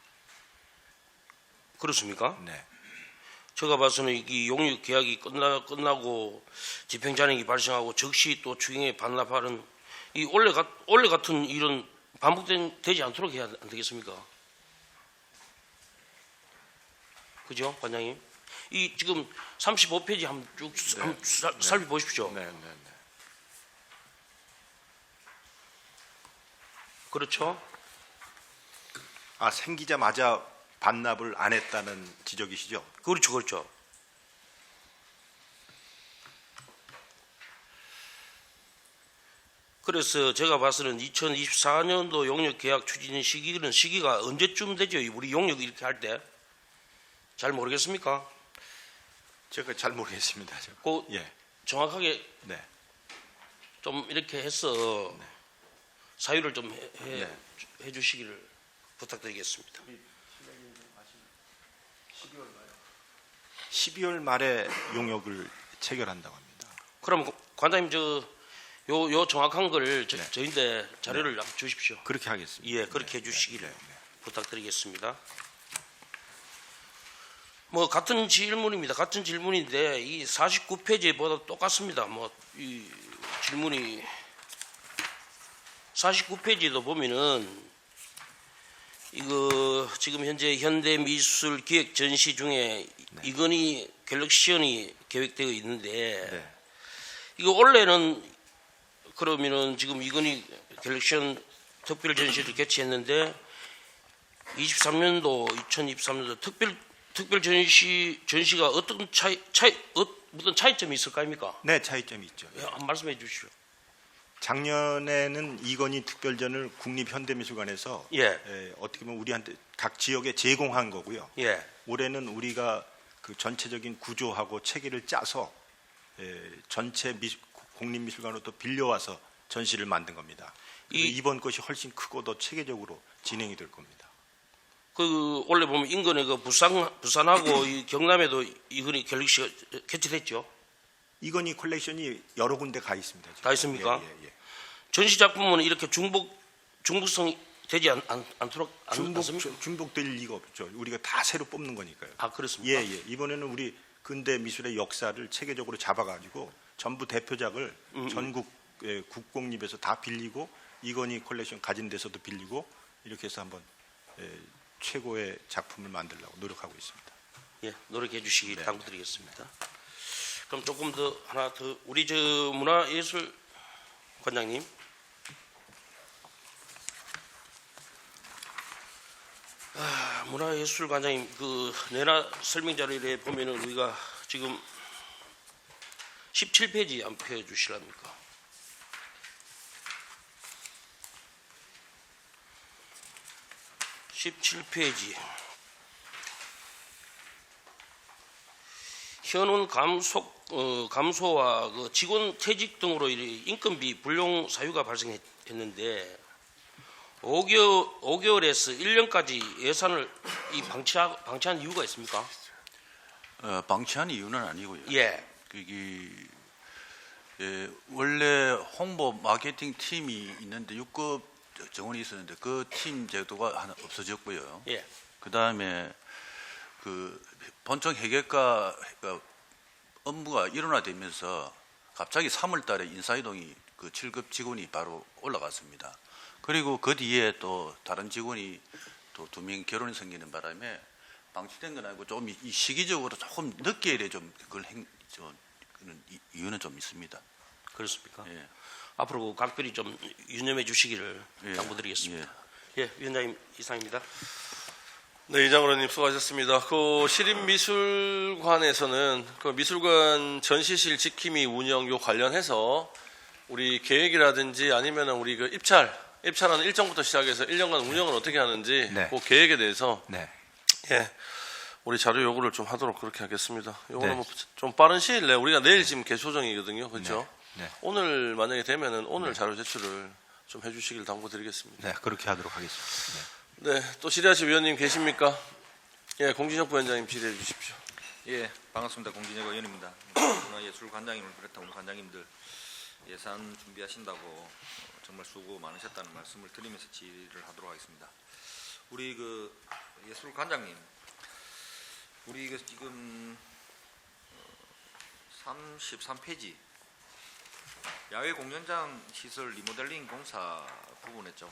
그렇습니까? 네. 제가 봐서는 이 용역 계약이 끝나고 집행 잔액이 발생하고 즉시 또 추경에 반납하는 이 원래 같은 일은 반복되지 않도록 해야 안 되겠습니까? 그죠, 관장님? 이 지금 35페이지 한번 쭉 살펴보십시오. 네, 네, 네. 그렇죠? 아, 생기자마자 반납을 안 했다는 지적이시죠? 그렇죠, 그렇죠. 그래서 제가 봐서는 2024년도 용역 계약 추진 시기가 언제쯤 되죠? 우리 용역 이렇게 할 때 잘 모르겠습니까? 제가 잘 모르겠습니다. 제가. 그 예, 정확하게 네, 좀 이렇게 해서 사유를 좀 네. 해주시기를 부탁드리겠습니다. 12월 말에 용역을 체결한다고 합니다. 그럼 관장님 요 정확한 걸 네. 저희한테 자료를 주십시오. 그렇게 하겠습니다. 예, 그렇게 해주시기를 네, 네. 부탁드리겠습니다. 뭐 같은 질문입니다. 같은 질문인데 이 49페이지보다 똑같습니다. 뭐 이 질문이 49페이지도 보면은 이거 지금 현재 현대미술 기획 전시 중에 이건희 갤럭시언이 계획되어 있는데 네. 이거 원래는 그러면은 지금 이건희 갤럭시언 특별 전시를 개최했는데 23년도 2023년도 특별 전시가 어떤 무슨 차이점이 있을까입니까? 네, 차이점이 있죠. 예, 한 말씀해 주시오. 작년에는 이건희 특별전을 국립현대미술관에서 예, 어떻게 보면 우리한테 각 지역에 제공한 거고요. 예, 올해는 우리가 그 전체적인 구조하고 체계를 짜서 전체 국립미술관으로 또 빌려와서 전시를 만든 겁니다. 이번 것이 훨씬 크고 더 체계적으로 진행이 될 겁니다. 그 원래 보면 인근에 그 부산하고 이 경남에도 이건희 갤럭시가 개최됐죠. 이건희 컬렉션이 여러 군데 가 있습니다. 지금. 다 있습니까? 예. 전시 작품은 이렇게 중복성이 되지 않도록 않습니까? 중복될 리가 없죠. 우리가 다 새로 뽑는 거니까요. 아, 그렇습니까? 예. 이번에는 우리 근대 미술의 역사를 체계적으로 잡아가지고 전부 대표작을 전국 국공립에서 다 빌리고 이건희 컬렉션 가진 데서도 빌리고 이렇게 해서 한번 최고의 작품을 만들려고 노력하고 있습니다. 예, 노력해 주시기 네. 당부드리겠습니다. 그럼 조금 더 하나 더 우리 문화예술 관장님. 문화예술 관장님 그 내나 설명 자료에 보면은 우리가 지금 17페이지 안 펴 주시랍니까? (17페이지) 현원 감소와 그 직원 퇴직 등으로 인건비 불용 사유가 발생했는데 5개월에서 1년까지 예산을 방치한 이유가 있습니까? 방치한 이유는 아니고요. 예, 원래 홍보 마케팅 팀이 있는데 6급 정원이 있었는데 그 팀 제도가 하나 없어졌고요. 예, 그 다음에 그 본청 회계과 업무가 일원화되면서 갑자기 3월달에 인사이동이 그 7급 직원이 바로 올라갔습니다. 그리고 그 뒤에 또 다른 직원이 또 2명 결혼이 생기는 바람에 방치된 건 아니고 좀 이 시기적으로 조금 늦게 이래 좀 그걸 그런 이유는 좀 있습니다. 그렇습니까? 예. 앞으로 각별히 좀 유념해 주시기를 예. 당부드리겠습니다. 예, 위원장님 이상입니다. 네, 이장으로님 수고하셨습니다. 그 시립미술관에서는 그 미술관 전시실 지킴이 운영 요 관련해서 우리 계획이라든지 아니면은 우리 그 입찰하는 일정부터 시작해서 1년간 운영을 어떻게 하는지 네. 그 계획에 대해서 네. 예, 우리 자료 요구를 좀 하도록 그렇게 하겠습니다. 요거는 네. 뭐 좀 빠른 시일 내에 우리가 내일 지금 개소정이거든요, 그렇죠? 네. 오늘 만약에 되면은 오늘 자료 제출을 좀 해주시길 당부드리겠습니다. 네, 그렇게 하도록 하겠습니다. 네, 또 질의하실 위원님 계십니까? 예, 공진혁 부위원장님 질의해 주십시오. 예, 반갑습니다. 공진혁 의원입니다. 문화예술관장님을 비롯한 우리 관장님들 예산 준비하신다고 정말 수고 많으셨다는 말씀을 드리면서 질의를 하도록 하겠습니다. 우리 그 예술관장님, 우리 그 지금 33페이지 야외 공연장 시설 리모델링 공사 부분에 좀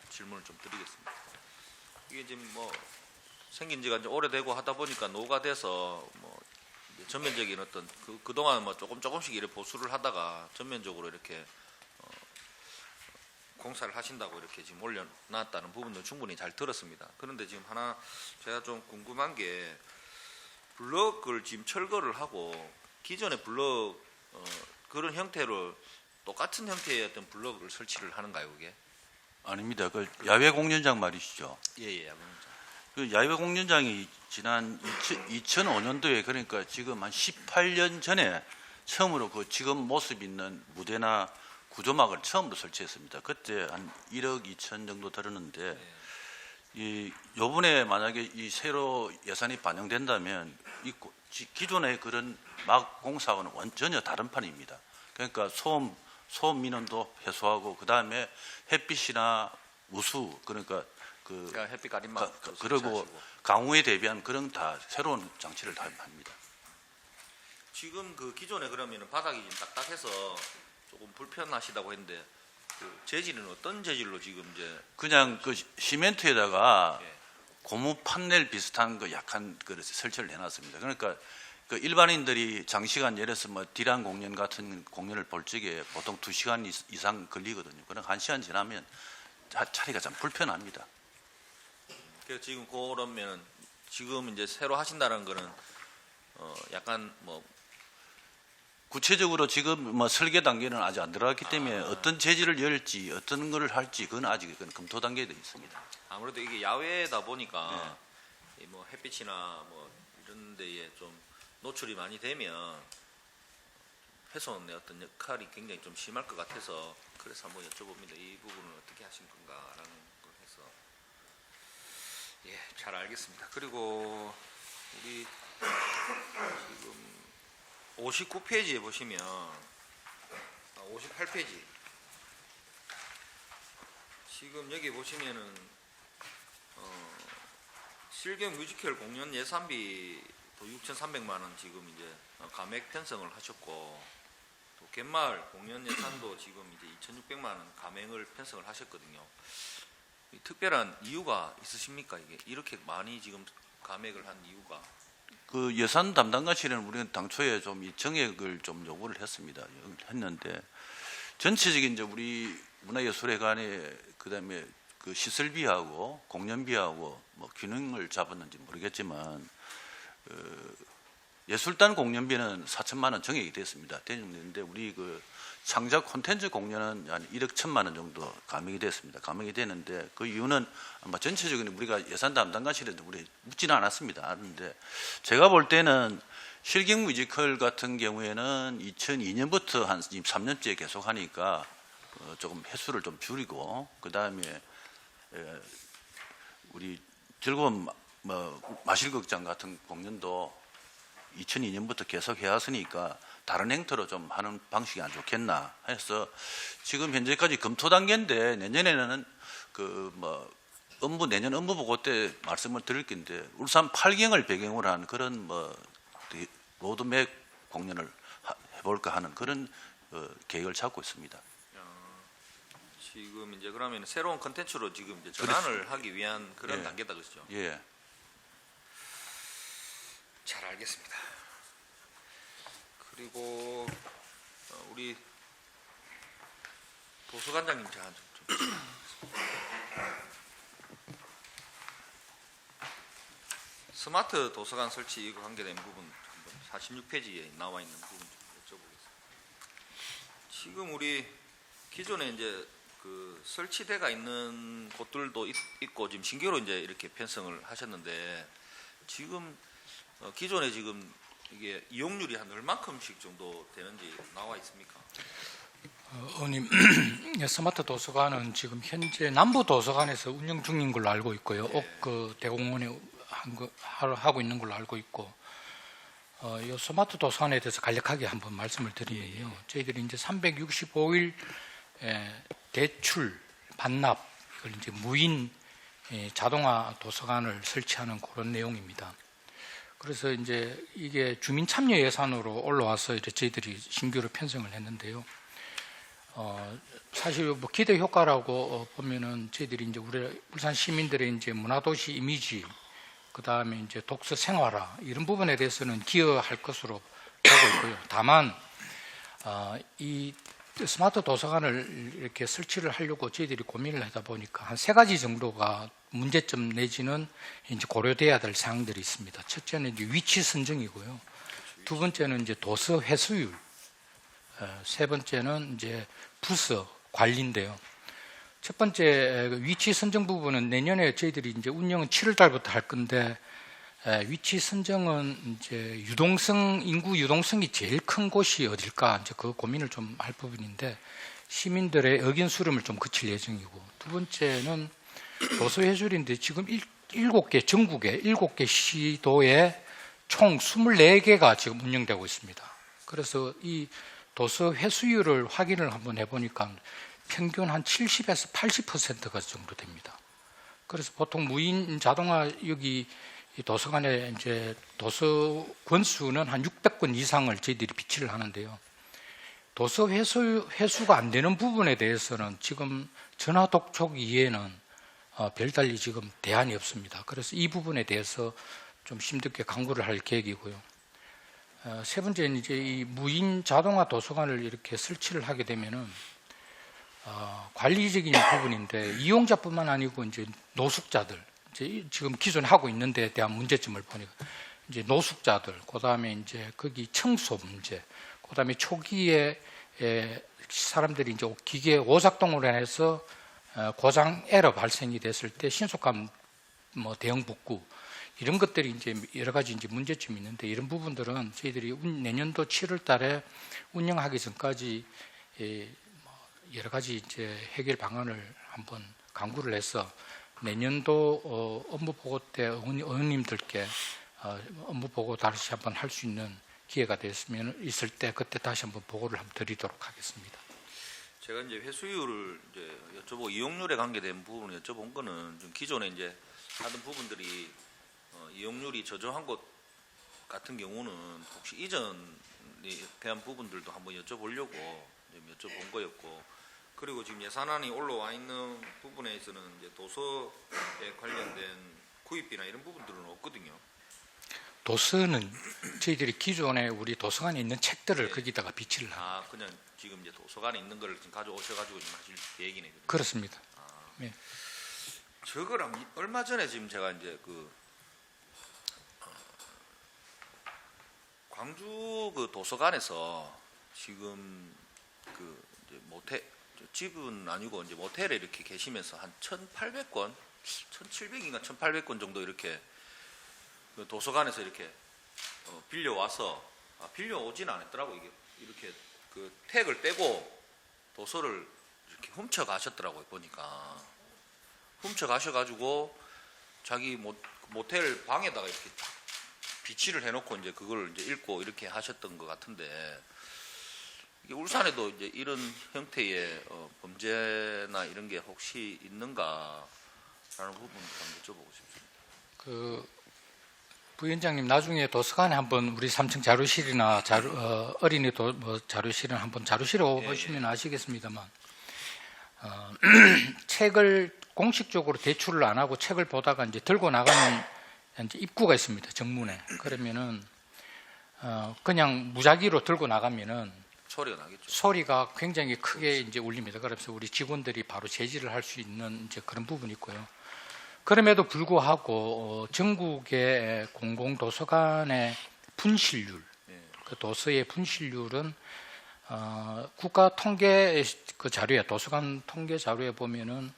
질문을 좀 드리겠습니다. 이게 지금 뭐 생긴 지가 이제 오래되고 하다 보니까 노후가 돼서 뭐 전면적인 어떤 그동안 뭐 조금씩 이렇게 보수를 하다가 전면적으로 이렇게 공사를 하신다고 이렇게 지금 올려놨다는 부분도 충분히 잘 들었습니다. 그런데 지금 하나 제가 좀 궁금한 게 블럭을 지금 철거를 하고 기존의 블럭 그런 형태로 똑같은 형태의 어떤 블럭을 설치를 하는가요, 그게? 아닙니다. 그 야외 공연장 말이시죠. 예, 야구장. 그 야외 공연장이 지난 2005년도에 그러니까 지금 한 18년 전에 처음으로 그 지금 모습 있는 무대나 구조막을 처음으로 설치했습니다. 그때 한 1억 2천 정도 들었는데 요번에 만약에 이 새로 예산이 반영된다면 이 기존의 그런 막 공사하고는 전혀 다른 판입니다. 그러니까 소음 민원도 해소하고 그 다음에 햇빛이나 우수 그러니까 그러니까 햇빛 가림막 그리고 설치하시고. 강우에 대비한 그런 다 새로운 장치를 다 합니다. 지금 그 기존에 그러면은 바닥이 좀 딱딱해서 조금 불편하시다고 했는데 그 재질은 어떤 재질로 지금 이제 그냥 그 시멘트에다가 예. 고무 판넬 비슷한 거 약한 그 설치를 해놨습니다. 그러니까 그 일반인들이 장시간 예를 들어서 뭐 디란 공연 같은 공연을 볼 적에 보통 2시간 이상 걸리거든요. 그럼 1시간 지나면 자리가 참 불편합니다. 그래서 지금 그러면 지금 이제 새로 하신다는 거는 약간 뭐 구체적으로 지금 뭐 설계 단계는 아직 안 들어갔기 때문에 어떤 재질을 열지 어떤 걸 할지 그건 아직 검토 단계에 있습니다. 아무래도 이게 야외다 보니까 이뭐 햇빛이나 뭐 이런 데에 좀 노출이 많이 되면 훼손의 어떤 역할이 굉장히 좀 심할 것 같아서 그래서 한번 여쭤봅니다. 이 부분은 어떻게 하신 건가라는 걸 해서 예, 잘 알겠습니다. 그리고 우리 지금 59페이지에 보시면 58페이지 지금 여기 보시면은 실경 뮤지컬 공연 예산비 또 6,300만 원 지금 이제 감액 편성을 하셨고 또 갯마을 공연 예산도 지금 이제 2,600만 원 감액을 편성을 하셨거든요. 이 특별한 이유가 있으십니까? 이게 이렇게 많이 지금 감액을 한 이유가? 그 예산 담당관실은 우리는 당초에 좀 이 정액을 좀 요구를 했는데 전체적인 이제 우리 문화예술회관의 그다음에 그 시설비하고 공연비하고 뭐 균형을 잡았는지 모르겠지만 예술단 공연비는 4천만 원 정액이 됐습니다. 됐는데 우리 그 창작 콘텐츠 공연은 한 1억 1천만 원 정도 감액이 됐습니다. 감액이 되는데 그 이유는 아마 전체적인 우리가 예산 담당관실에도 우리 묻지는 않았습니다. 그런데 제가 볼 때는 실경 뮤지컬 같은 경우에는 2002년부터 한 3년째 계속 하니까 조금 횟수를 좀 줄이고 그 다음에 우리 즐거운 마실극장 같은 공연도 2002년부터 계속 해왔으니까 다른 행태로 좀 하는 방식이 안 좋겠나 해서 지금 현재까지 검토 단계인데 내년에는 내년 업무 보고 때 말씀을 드릴 건데 울산 8경을 배경으로 한 그런 로드맵 공연을 해볼까 하는 그런 계획을 잡고 있습니다. 지금 이제 그러면 새로운 컨텐츠로 지금 이제 전환을 하기 위한 그런 예. 단계다 그렇죠? 예. 잘 알겠습니다. 그리고 우리 도서관장님 제가 좀 스마트 도서관 설치 이거 관계된 부분 46페이지에 나와 있는 부분 좀 여쭤보겠습니다. 지금 우리 기존에 이제 그 설치대가 있는 곳들도 있고 지금 신규로 이제 이렇게 편성을 하셨는데 지금 기존에 지금 이게 이용률이 한 얼마큼씩 정도 되는지 나와 있습니까? 의원님, 스마트 도서관은 지금 현재 남부 도서관에서 운영 중인 걸로 알고 있고요. 옥 대공원에 하고 있는 걸로 알고 있고, 이 스마트 도서관에 대해서 간략하게 한번 말씀을 드리면요. 저희들이 이제 365일 대출 반납 이걸 이제 무인 자동화 도서관을 설치하는 그런 내용입니다. 그래서 이제 이게 주민 참여 예산으로 올라와서 이제 저희들이 신규로 편성을 했는데요. 사실 뭐 기대 효과라고 보면은 저희들이 이제 우리 울산 시민들의 이제 문화도시 이미지, 그 다음에 이제 독서 생활화 이런 부분에 대해서는 기여할 것으로 보고 있고요. 다만 이 스마트 도서관을 이렇게 설치를 하려고 저희들이 고민을 하다 보니까 한 3가지 정도가 문제점 내지는 이제 고려돼야 될 사항들이 있습니다. 첫째는 이제 위치 선정이고요. 두 번째는 이제 도서 회수율, 세 번째는 이제 부서 관리인데요. 첫 번째 위치 선정 부분은 내년에 저희들이 이제 운영은 7월 달부터 할 건데 위치 선정은 이제 인구 유동성이 제일 큰 곳이 어딜까 이제 그 고민을 좀 할 부분인데 시민들의 의견 수렴을 좀 거칠 예정이고, 두 번째는 도서 회수율인데 지금 7개 전국에 7개 시도에 총 24개가 지금 운영되고 있습니다. 그래서 이 도서 회수율을 확인을 한번 해보니까 평균 한 70에서 80%가 정도 됩니다. 그래서 보통 무인 자동화 여기 이 도서관에 이제 도서 권수는 한 600권 이상을 저희들이 비치를 하는데요. 도서 회수가 안 되는 부분에 대해서는 지금 전화 독촉 이외에는 별달리 지금 대안이 없습니다. 그래서 이 부분에 대해서 좀 심득게 강구를 할 계획이고요. 세 번째는 이제 이 무인 자동화 도서관을 이렇게 설치를 하게 되면은 관리적인 부분인데 이용자뿐만 아니고 이제 노숙자들, 이제 지금 기존에 하고 있는 데에 대한 문제점을 보니까 이제 노숙자들, 그다음에 이제 거기 청소 문제, 그다음에 초기에 사람들이 이제 기계 오작동으로 인해서 고장 에러 발생이 됐을 때 신속한 뭐 대응 복구 이런 것들이 이제 여러 가지 이제 문제점이 있는데 이런 부분들은 저희들이 내년도 7월달에 운영하기 전까지 여러 가지 이제 해결 방안을 한번 강구를 해서 내년도 업무 보고 때 의원님들께 업무 보고 다시 한번 할 수 있는 기회가 됐으면 있을 때 그때 다시 한번 보고를 한번 드리도록 하겠습니다. 제가 이제 회수율을 이제 여쭤보고 이용률에 관계된 부분을 여쭤본 거는 좀 기존에 이제 하던 부분들이 이용률이 저조한 곳 같은 경우는 혹시 이전에 대한 부분들도 한번 여쭤보려고 좀 여쭤본 거였고, 그리고 지금 예산안이 올라와 있는 부분에서는 이제 도서에 관련된 구입비나 이런 부분들은 없거든요. 도서는 저희들이 기존에 우리 도서관에 있는 책들을 거기다가 비치를 합니다. 그냥 지금 이제 도서관에 있는 걸 지금 가져오셔가지고 지금 하실 계획이네요. 그렇습니다. 네. 저거랑 얼마 전에 지금 제가 이제 광주 그 도서관에서 지금 이제 모텔 집은 아니고 이제 모텔에 이렇게 계시면서 한 1,800권, 1,700인가 1,800권 정도 이렇게 그 도서관에서 이렇게 빌려와서 빌려오진 않았더라고. 이게 이렇게 그 택을 떼고 도서를 이렇게 훔쳐 가셨더라고요. 보니까 훔쳐 가셔가지고 자기 모텔 방에다가 이렇게 비치를 해놓고 이제 그걸 이제 읽고 이렇게 하셨던 것 같은데, 이게 울산에도 이제 이런 형태의 범죄나 이런 게 혹시 있는가라는 부분을 한번 여쭤보고 싶습니다. 부위원장님 나중에 도서관에 한번 우리 3층 자료실이나 어린이 자료실은 한번 자료실에 오시면 아시겠습니다만 책을 공식적으로 대출을 안 하고 책을 보다가 이제 들고 나가는 이제 입구가 있습니다. 정문에. 그러면은 그냥 무작위로 들고 나가면은 소리가 나겠죠. 소리가 굉장히 크게 이제 울립니다. 그래서 우리 직원들이 바로 제지를 할 수 있는 이제 그런 부분이 있고요. 그럼에도 불구하고 전국의 공공도서관의 분실률, 그 도서의 분실률은 국가 통계 그 자료에 도서관 통계 자료에 보면은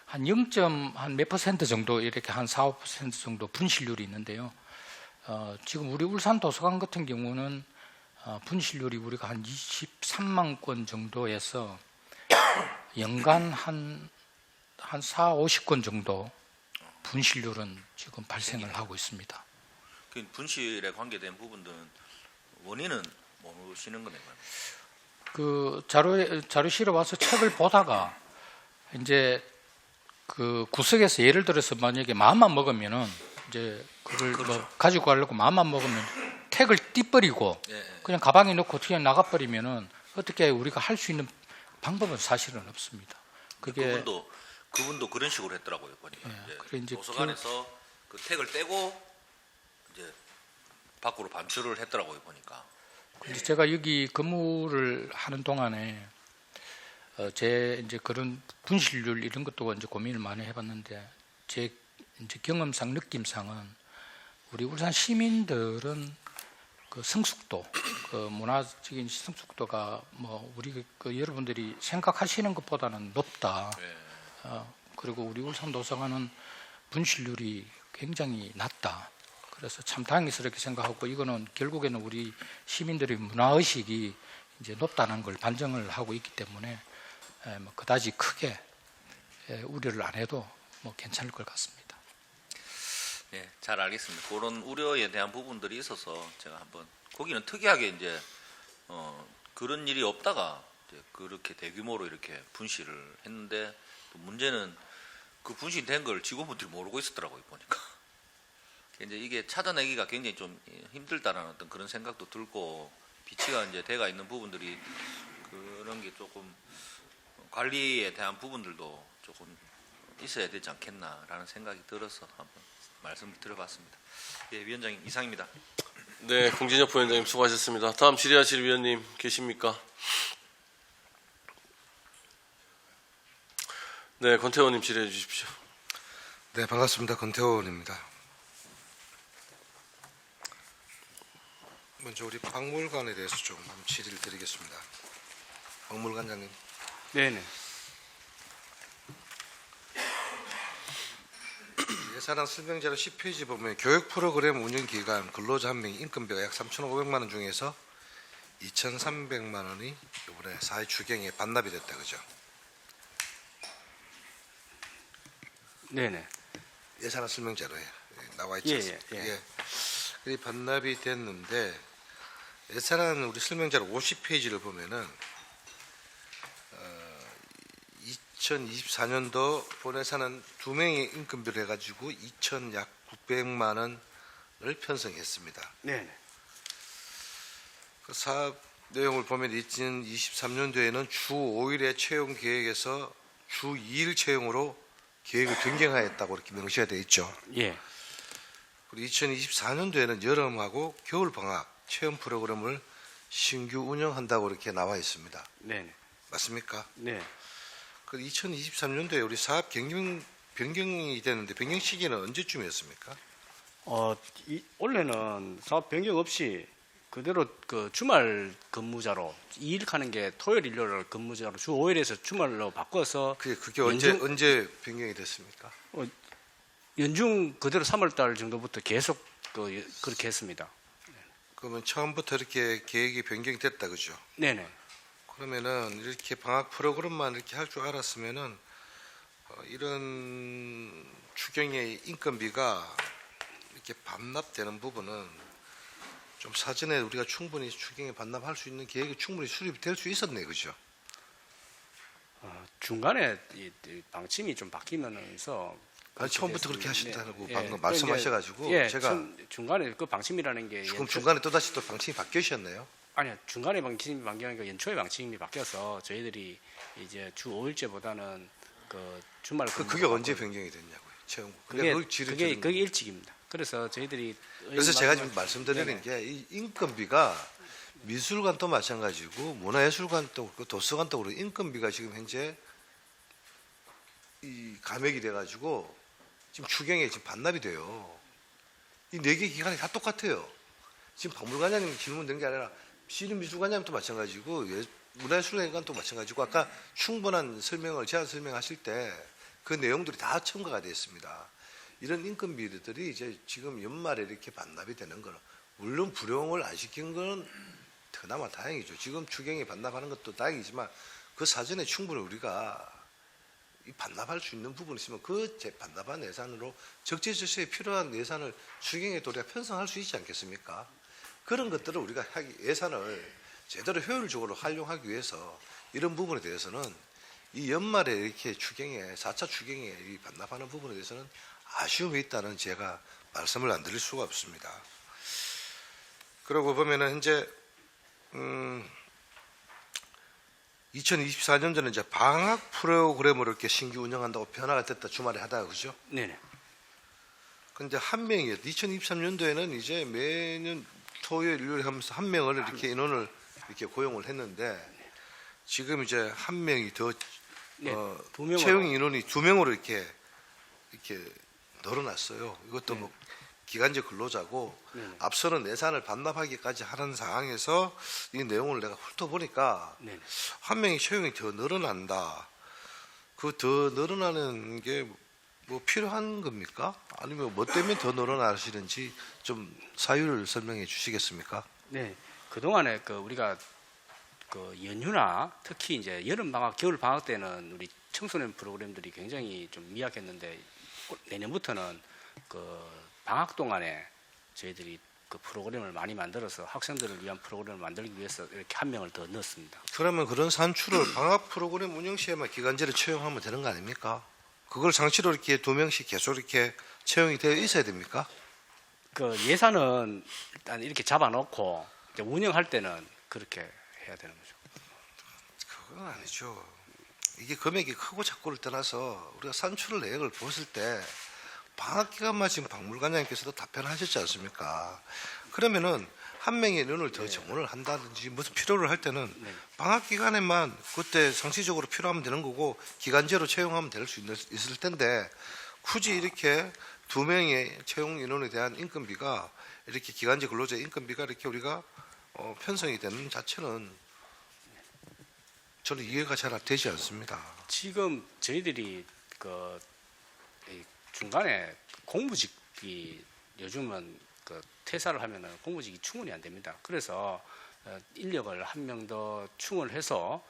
한 0.몇% 정도 이렇게 한 4, 5% 정도 분실률이 있는데요. 지금 우리 울산 도서관 같은 경우는 분실률이 우리가 한 23만 건 정도에서 연간 한 4, 50건 정도 분실률은 지금 발생을 하고 있습니다. 그 분실에 관계된 부분들은 원인은 모르시는 거네요. 그 자료실에 와서 책을 보다가 이제 그 구석에서 예를 들어서 만약에 마음만 먹으면은 이제 그걸 뭐 가지고 가려고 마음만 먹으면 택을 띠버리고 그냥 가방에 넣고 그냥 나가버리면은 어떻게 우리가 할 수 있는 방법은 사실은 없습니다. 그게 그분도 그런 식으로 했더라고요. 보니까 이제 도서관에서 그 택을 떼고 이제 밖으로 반출을 했더라고요. 보니까. 근데 제가 여기 근무를 하는 동안에 제 이제 그런 분실률 이런 것도 이제 고민을 많이 해봤는데 제 이제 경험상 느낌상은 우리 울산 시민들은 그 성숙도, 그 문화적인 성숙도가 뭐 우리 그 여러분들이 생각하시는 것보다는 높다. 그리고 우리 울산 도서관은 분실률이 굉장히 낮다. 그래서 참 다행스럽게 생각하고 이거는 결국에는 우리 시민들의 문화의식이 이제 높다는 걸 반증을 하고 있기 때문에 뭐 그다지 크게 우려를 안 해도 뭐 괜찮을 것 같습니다. 예, 잘 알겠습니다. 그런 우려에 대한 부분들이 있어서 제가 한번 거기는 특이하게 이제 그런 일이 없다가 이제 그렇게 대규모로 이렇게 분실을 했는데 또 문제는 그 분실된 걸 직원분들이 모르고 있었더라고요 보니까. 이제 이게 찾아내기가 굉장히 좀 힘들다라는 어떤 그런 생각도 들고 비치가 이제 돼가 있는 부분들이 그런 게 조금 관리에 대한 부분들도 조금 있어야 되지 않겠나라는 생각이 들어서 한번 말씀을 드려봤습니다. 예, 위원장님 이상입니다. 네, 공진혁 부위원장님 수고하셨습니다. 다음 질의하실 위원님 계십니까? 네, 권태호님 질의해 주십시오. 네, 반갑습니다. 권태원입니다. 먼저 우리 박물관에 대해서 좀 한번 질의를 드리겠습니다. 박물관장님. 네네. 예산안 설명자료 10페이지 보면 교육 프로그램 운영 기간 근로자 한 명 인건비가 약 3,500만 원 중에서 2,300만 원이 이번에 사회 추경에 반납이 됐다 그죠? 네네. 예산안 설명자료에 나와 있지 않습니까? 예. 이 반납이 됐는데 예산안 우리 설명자료 50페이지를 보면은 2024년도 본 예산은 2명의 인건비를 해가지고 2,900만 원을 편성했습니다. 네네. 그 사업 내용을 보면 2023년도에는 주 5일의 채용 계획에서 주 2일 채용으로 계획을 변경하였다고 이렇게 명시가 되어 있죠. 예. 그리고 2024년도에는 여름하고 겨울 방학 체험 프로그램을 신규 운영한다고 이렇게 나와 있습니다. 네네. 맞습니까? 네. 그 2023년도에 우리 사업 변경이 되는데 변경 시기는 언제쯤이었습니까? 원래는 사업 변경 없이 그대로 그 주말 근무자로 일하는 게 토요일 일요일 근무자로 주 5일에서 주말로 바꿔서 그게 언제 변경이 됐습니까? 연중 그대로 3월 달 정도부터 계속 그렇게 했습니다. 그러면 처음부터 이렇게 계획이 변경이 됐다 그죠? 네네. 그러면은 이렇게 방학 프로그램만 이렇게 할 줄 알았으면은 이런 추경의 인건비가 이렇게 반납되는 부분은 좀 사전에 우리가 충분히 추경에 반납할 수 있는 계획이 충분히 수립이 될 수 있었네 그죠? 중간에 이 방침이 좀 바뀌면서 처음부터 그렇게 하신다고 네. 방금 말씀하셔가지고 제가 중간에 그 방침이라는 게 지금 중간에 또다시 또 방침이 바뀌셨네요. 아니요, 중간에 방침이 바뀌니까 연초에 방침이 바뀌어서 저희들이 이제 주 5일제보다는 그 주말 그게 언제 변경이 됐냐고요? 채용. 그게 일찍입니다. 그래서 저희들이 그래서 제가 지금 말씀드리는 게 이 인건비가 미술관도 마찬가지고 문화예술관도 그렇고 도서관도 그렇고 인건비가 지금 현재 이 감액이 돼가지고 지금 추경에 지금 반납이 돼요. 이 네 개 기관이 다 똑같아요. 지금 박물관장님 질문 드린 게 아니라 시립미술관장님도 마찬가지고 문화예술관도 마찬가지고 아까 충분한 제안 설명하실 때 그 내용들이 다 첨가가 되어 있습니다. 이런 인건비들이 이제 지금 연말에 이렇게 반납이 되는 거는 물론 불용을 안 시킨 건 그나마 다행이죠. 지금 추경에 반납하는 것도 다행이지만 그 사전에 충분히 우리가 이 반납할 수 있는 부분이 있으면 그 반납한 예산으로 적재적소에 필요한 예산을 추경에 또 우리가 편성할 수 있지 않겠습니까? 그런 것들을 우리가 예산을 제대로 효율적으로 활용하기 위해서 이런 부분에 대해서는 이 연말에 이렇게 4차 추경에 이 반납하는 부분에 대해서는 아쉬움이 있다는 제가 말씀을 안 드릴 수가 없습니다. 그러고 보면은 현재 2024년도는 이제 방학 프로그램으로 이렇게 신규 운영한다고 변화가 됐다 주말에 하다가 그죠? 네네. 근데 한 명이에요. 2023년도에는 이제 매년 토요일 일요일 하면서 한 명을 이렇게 인원을 이렇게 고용을 했는데 지금 이제 한 명이 더 채용 인원이 2명으로 이렇게 늘어났어요. 이것도 뭐 기간제 근로자고 앞서는 예산을 반납하기까지 하는 상황에서 이 내용을 내가 훑어보니까 한 명이 채용이 더 늘어난다. 그 더 늘어나는 게 뭐 필요한 겁니까? 아니면 뭐 때문에 더 늘어나시는지 좀 사유를 설명해 주시겠습니까? 네. 그동안에 우리가 연휴나 특히 이제 여름 방학, 겨울 방학 때는 우리 청소년 프로그램들이 굉장히 좀 미약했는데 내년부터는 방학 동안에 저희들이 그 프로그램을 많이 만들어서 학생들을 위한 프로그램을 만들기 위해서 이렇게 한 명을 더 넣었습니다. 그러면 그런 산출을 방학 프로그램 운영 시에만 기간제로 채용하면 되는 거 아닙니까? 그걸 상시로 이렇게 2명씩 계속 이렇게 채용이 되어 있어야 됩니까? 그 예산은 일단 이렇게 잡아놓고 이제 운영할 때는 그렇게 해야 되는 거죠. 그건 아니죠. 이게 금액이 크고 작고를 떠나서 우리가 산출 내역을 보실 때 방학 기간만 지금 박물관장님께서도 답변하셨지 않습니까? 그러면은 한 명의 인원을 더 정원을 한다든지 무슨 필요를 할 때는 방학 기간에만 그때 상시적으로 필요하면 되는 거고 기간제로 채용하면 될 수 있을 텐데 굳이 이렇게 2명의 채용 인원에 대한 인건비가 이렇게 기간제 근로자 인건비가 이렇게 우리가 편성이 되는 자체는 저는 이해가 잘 되지 않습니다. 지금 저희들이 이 중간에 공무직이 요즘은 그 퇴사를 하면은 공무직이 충원이 안 됩니다. 그래서 인력을 한 명 더 충원해서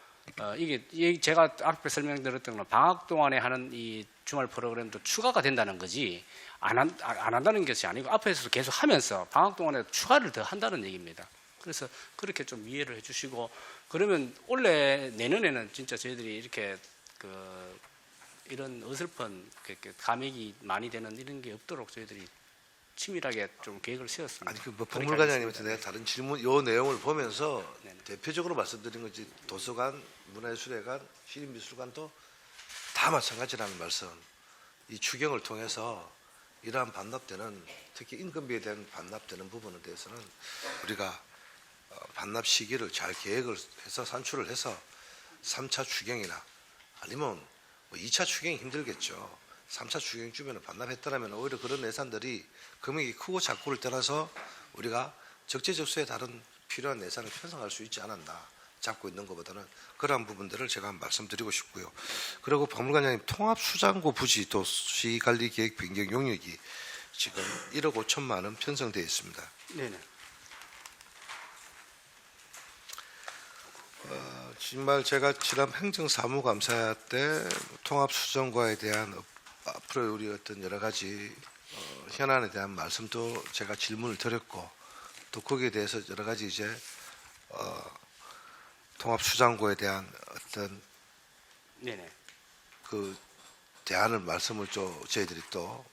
이게 제가 앞에 설명드렸던 건 방학 동안에 하는 이 주말 프로그램도 추가가 된다는 거지 안 한다는 것이 아니고 앞에서 계속 하면서 방학 동안에 추가를 더 한다는 얘기입니다. 그래서 그렇게 좀 이해를 해주시고 그러면 올해 내년에는 진짜 저희들이 이렇게 이런 어설픈 감액이 많이 되는 이런 게 없도록 저희들이 치밀하게 좀 계획을 세웠습니다. 아니 그 박물관장님한테 내가 다른 질문 요 내용을 보면서 네네. 대표적으로 말씀드린 거지 도서관, 문화예술회관, 시립미술관도 다 마찬가지라는 말씀. 이 추경을 통해서 이러한 반납되는 특히 인건비에 대한 반납되는 부분에 대해서는 우리가 반납 시기를 잘 계획을 해서 산출을 해서 3차 추경이나 아니면 뭐 2차 추경이 힘들겠죠. 3차 추경쯤에는 반납했더라면 오히려 그런 예산들이 금액이 크고 작고를 떠나서 우리가 적재적소에 다른 필요한 예산을 편성할 수 있지 않았나 잡고 있는 것보다는 그러한 부분들을 제가 말씀드리고 싶고요. 그리고 박물관장님 통합수장고 부지 도시관리계획 변경 용역이 지금 1억 5천만 원 편성되어 있습니다. 네네. 정말 제가 지난 행정사무감사 때 통합수정과에 대한 앞으로 우리 어떤 여러 가지 현안에 대한 말씀도 제가 질문을 드렸고 또 거기에 대해서 여러 가지 이제 통합수장고에 대한 어떤 네네. 그 대안을 말씀을 좀 저희들이 또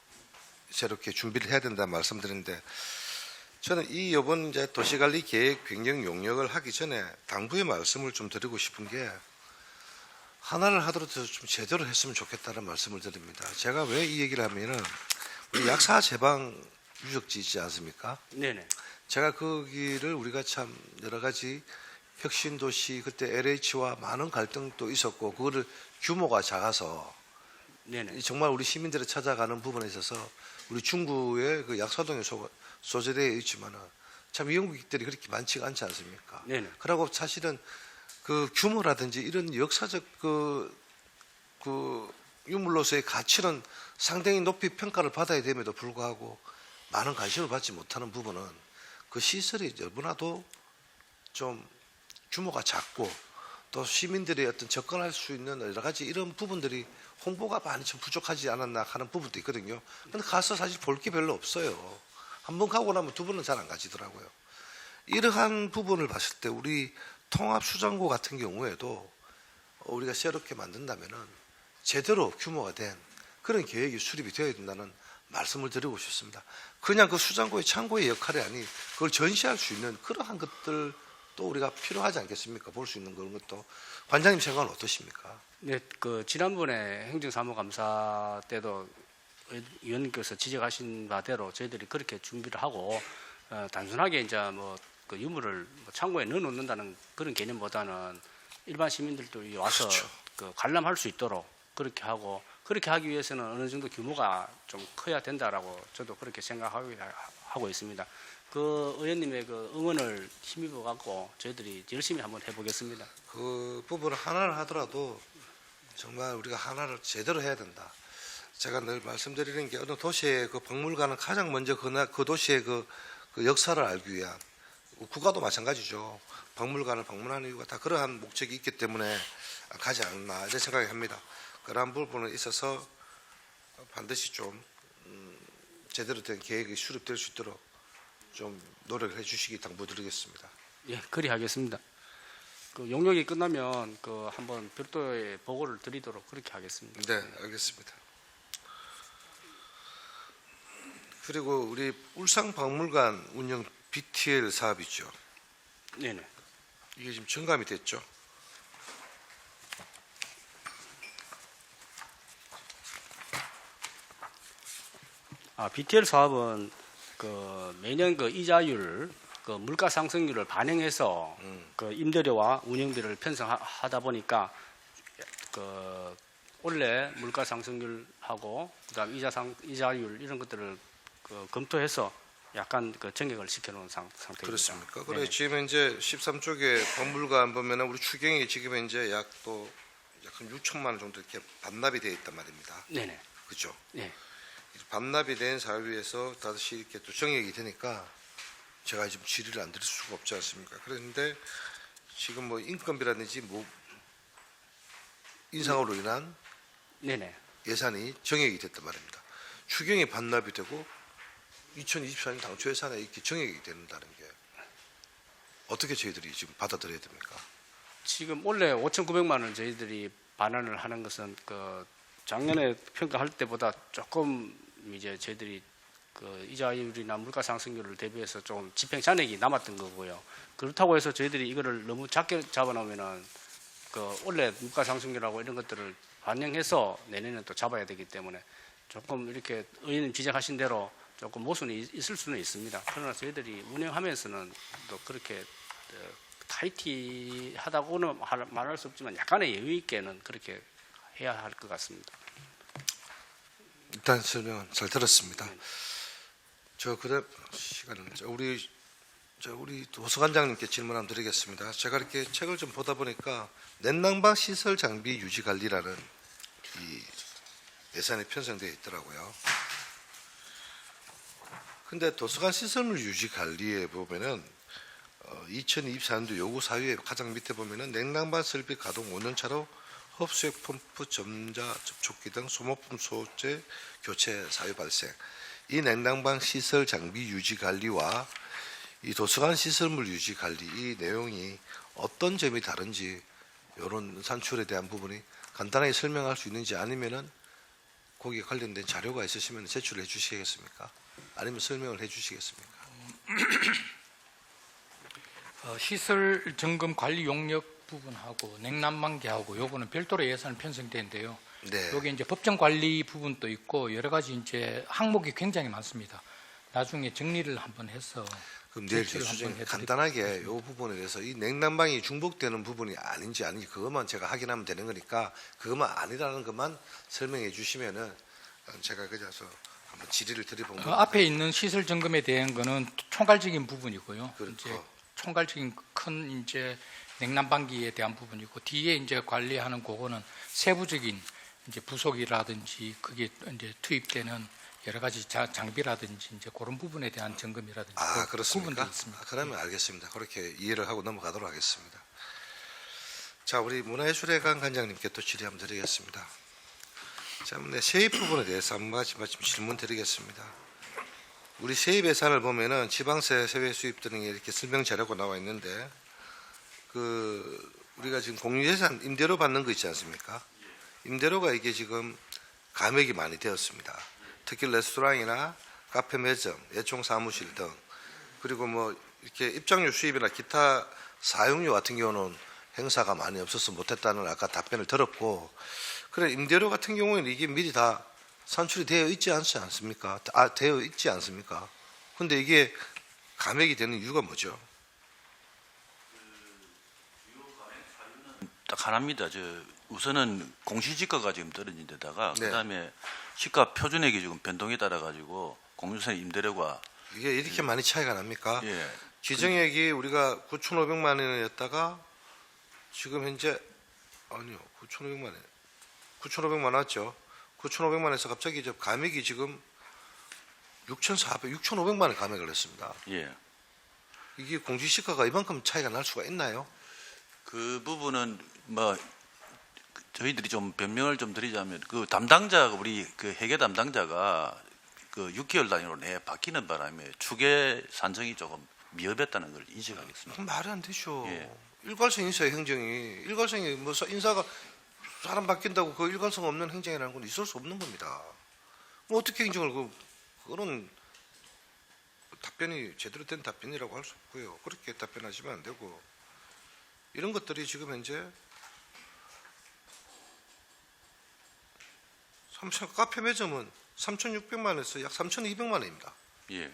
새롭게 준비를 해야 된다는 말씀드렸는데 저는 이 이번 이제 도시관리 계획 변경 용역을 하기 전에 당부의 말씀을 좀 드리고 싶은 게 하나를 하더라도 좀 제대로 했으면 좋겠다는 말씀을 드립니다. 제가 왜 이 얘기를 하면은 우리 약사 제방 유적지 있지 않습니까? 네네. 제가 거기를 우리가 참 여러 가지 혁신도시 그때 LH와 많은 갈등도 있었고 그거를 규모가 작아서 네네. 정말 우리 시민들이 찾아가는 부분에 있어서 우리 중구의 그 약사동에 소재되어 있지만은 참 이용객들이 그렇게 많지가 않지 않습니까? 네네. 그리고 사실은 그 규모라든지 이런 역사적 그 유물로서의 가치는 상당히 높이 평가를 받아야 됨에도 불구하고 많은 관심을 받지 못하는 부분은 그 시설이 너무나도 좀 규모가 작고 또 시민들이 어떤 접근할 수 있는 여러 가지 이런 부분들이 홍보가 많이 좀 부족하지 않았나 하는 부분도 있거든요. 근데 가서 사실 볼 게 별로 없어요. 한 번 가고 나면 두 번은 잘 안 가지더라고요. 이러한 부분을 봤을 때 우리 통합수장고 같은 경우에도 우리가 새롭게 만든다면은 제대로 규모가 된 그런 계획이 수립이 되어야 된다는 말씀을 드리고 싶습니다. 그냥 그 수장고의 창고의 역할이 아닌 그걸 전시할 수 있는 그러한 것들 또 우리가 필요하지 않겠습니까? 볼 수 있는 그런 것도. 관장님 생각은 어떠십니까? 네, 그 지난번에 행정사무감사 때도 위원님께서 지적하신 바대로 저희들이 그렇게 준비를 하고 단순하게 이제 뭐 그 유물을 창고에 넣어놓는다는 그런 개념보다는 일반 시민들도 와서 그렇죠. 그 관람할 수 있도록 그렇게 하고 그렇게 하기 위해서는 어느 정도 규모가 좀 커야 된다라고 저도 그렇게 생각하고 있습니다. 그 의원님의 그 응원을 힘입어 갖고 저희들이 열심히 한번 해보겠습니다. 그 부분을 하나를 하더라도 정말 우리가 하나를 제대로 해야 된다. 제가 늘 말씀드리는 게 어느 도시의 그 박물관은 가장 먼저 그 도시의 그 역사를 알기 위한 국가도 마찬가지죠. 박물관을 방문하는 이유가 다 그러한 목적이 있기 때문에 가지 않나 이런 생각이 합니다. 그러한 부분에 있어서 반드시 좀 제대로 된 계획이 수립될 수 있도록 좀 노력을 해주시기 당부드리겠습니다. 예, 그리하겠습니다. 그 용역이 끝나면 그 한번 별도의 보고를 드리도록 그렇게 하겠습니다. 네, 알겠습니다. 그리고 우리 울산박물관 운영 BTL 사업이죠. 네네. 이게 지금 정감이 됐죠. BTL 사업은 그 매년 그 이자율, 그 물가 상승률을 반영해서 그 임대료와 운영비를 편성하다 보니까 그 원래 물가 상승률하고 그다음 이자율 이런 것들을 그 검토해서 약간 그 정액을 시켜놓은 상태입니다. 그렇습니까? 그래 네. 지금 이제 13쪽에 박물관 보면은 우리 추경이 지금 이제 약 6천만 원 정도 이렇게 반납이 되어 있단 말입니다. 네네. 그죠? 네. 반납이 된 사유에서 다시 이렇게 또 정액이 되니까 제가 지금 질의를 안 드릴 수가 없지 않습니까? 그런데 지금 뭐 인건비라든지 뭐 인상으로 인한 네네. 예산이 정액이 됐단 말입니다. 추경이 반납이 되고 2024년 당초 예산에 이렇게 정액이 된다는 게 어떻게 저희들이 지금 받아들여야 됩니까? 지금 원래 5,900만 원 저희들이 반환을 하는 것은 그 작년에 평가할 때보다 조금 이제 저희들이 그 이자율이나 물가 상승률을 대비해서 좀 집행 잔액이 남았던 거고요. 그렇다고 해서 저희들이 이거를 너무 작게 잡아놓으면은 그 원래 물가 상승률하고 이런 것들을 반영해서 내년에 또 잡아야 되기 때문에 조금 이렇게 의원님 지적하신 대로 조금 모순이 있을 수는 있습니다. 그러나 저희들이 운영하면서는 또 그렇게 타이트하다고는 말할 수 없지만 약간의 여유 있게는 그렇게 해야 할 것 같습니다. 일단 설명은 잘 들었습니다. 그다음 시간은 우리 도서관장님께 질문 한번 드리겠습니다. 제가 이렇게 책을 좀 보다 보니까 냉난방 시설 장비 유지 관리라는 이 예산이 편성되어 있더라고요. 근데 도서관 시설물 유지 관리에 보면은 2024년도 요구 사유에 가장 밑에 보면은 냉난방 설비 가동 5년 차로 흡수액 펌프 점자 접촉기 등 소모품 소재 교체 사유 발생. 이 냉난방 시설 장비 유지 관리와 이 도서관 시설물 유지 관리 이 내용이 어떤 점이 다른지 이런 산출에 대한 부분이 간단하게 설명할 수 있는지 아니면은 거기에 관련된 자료가 있으시면 제출해 주시겠습니까? 아니면 설명을 해 주시겠습니까? 시설 점검 관리 용역 부분하고 냉난방기하고 요거는 별도로 예산 편성되는데요. 네. 여기 이제 법정 관리 부분도 있고 여러 가지 이제 항목이 굉장히 많습니다. 나중에 정리를 한번 해서 그럼 내일 제출을 한번 교수님 해드릴게요. 간단하게 이 부분에 대해서 이 냉난방이 중복되는 부분이 아닌지 그것만 제가 확인하면 되는 거니까 그것만 아니라는 것만 설명해 주시면은 제가 그래서 한번 질의를 드려본 겁니다. 앞에 있는 시설 점검에 대한 거는 총괄적인 부분이고요. 그렇고. 이제 총괄적인 큰 이제 냉난방기에 대한 부분이고 뒤에 이제 관리하는 그거는 세부적인 이제 부속이라든지 그게 이제 투입되는 여러 가지 장비라든지 이제 그런 부분에 대한 점검이라든지 그 그렇습니까? 부분도 있습니다. 그러면 알겠습니다. 그렇게 이해를 하고 넘어가도록 하겠습니다. 자, 우리 문화예술회관 관장님께 또 질의 한번 드리겠습니다. 자, 세입 부분에 대해서 한 가지 질문 드리겠습니다. 우리 세입 예산을 보면은 지방세 세외 수입 등이 이렇게 설명 자료가 나와 있는데 우리가 지금 공유재산 임대료 받는 거 있지 않습니까? 임대료가 이게 지금 감액이 많이 되었습니다. 특히 레스토랑이나 카페 매점, 예총 사무실 등 그리고 뭐 이렇게 입장료 수입이나 기타 사용료 같은 경우는 행사가 많이 없어서 못했다는 아까 답변을 들었고 그래 임대료 같은 경우에는 이게 미리 다 산출이 되어 있지 않습니까? 되어 있지 않습니까? 근데 이게 감액이 되는 이유가 뭐죠? 딱 하나입니다. 우선은 공시지가가 지금 떨어진 데다가 네. 그다음에 시가 표준액이 지금 변동에 따라 가지고 공유세 임대료가 이게 이렇게 많이 차이가 납니까? 예. 기정액이 우리가 9,500만 원이었다가 지금 현재 9,500만 원. 9,500만 왔죠. 9,500만 원에서 갑자기 이제 감액이 지금 6,500만 원 감액을 했습니다. 예. 이게 공시지가가 이만큼 차이가 날 수가 있나요? 그 부분은 뭐 저희들이 좀 변명을 좀 드리자면 그 담당자가 우리 그 회계 담당자가 그 6개월 단위로 내 바뀌는 바람에 추계 산정이 조금 미흡했다는 걸 인식하겠습니다. 말이 안 되죠. 예. 일괄성이 있어요, 행정이. 일괄성이 뭐 인사가 사람 바뀐다고 그 일관성 없는 행정이라는 건 있을 수 없는 겁니다. 뭐 어떻게 행정을 그거는 답변이 제대로 된 답변이라고 할 수 없고요. 그렇게 답변하시면 안 되고 이런 것들이 지금 현재 카페 매점은 3,600만 원에서 약 3,200만 원입니다. 예.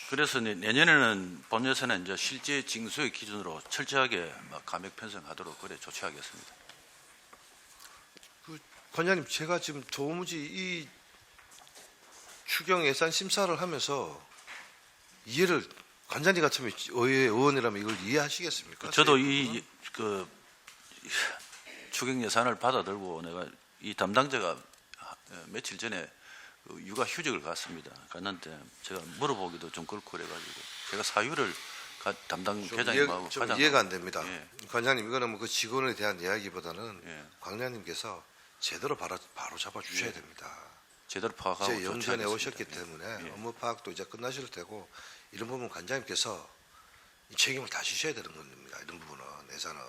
그래서 내년에는 본 예산에 이제 실제 징수의 기준으로 철저하게 감액 편성하도록 그래 조치하겠습니다. 관장님, 제가 지금 도무지 이 추경 예산 심사를 하면서 이해를 관장님 같으면 의회 의원이라면 이걸 이해하시겠습니까? 저도 그 추경 예산을 받아들고 내가 이 담당자가 며칠 전에 그 육아 휴직을 갔습니다. 갔는데 제가 물어보기도 좀 그렇고 그래가지고 제가 사유를 담당 계장님하고 좀 이해가 안 됩니다. 예. 관장님, 이거는 뭐 그 직원에 대한 이야기보다는 예. 관장님께서 제대로 바로 잡아 주셔야 예. 됩니다. 제대로 파악하고 제 영전에 조치하겠습니다. 오셨기 때문에 예. 업무 파악도 이제 끝나실 테고 이런 부분 관장님께서 이 책임을 다 지셔야 되는 겁니다. 이런 부분은 예산은.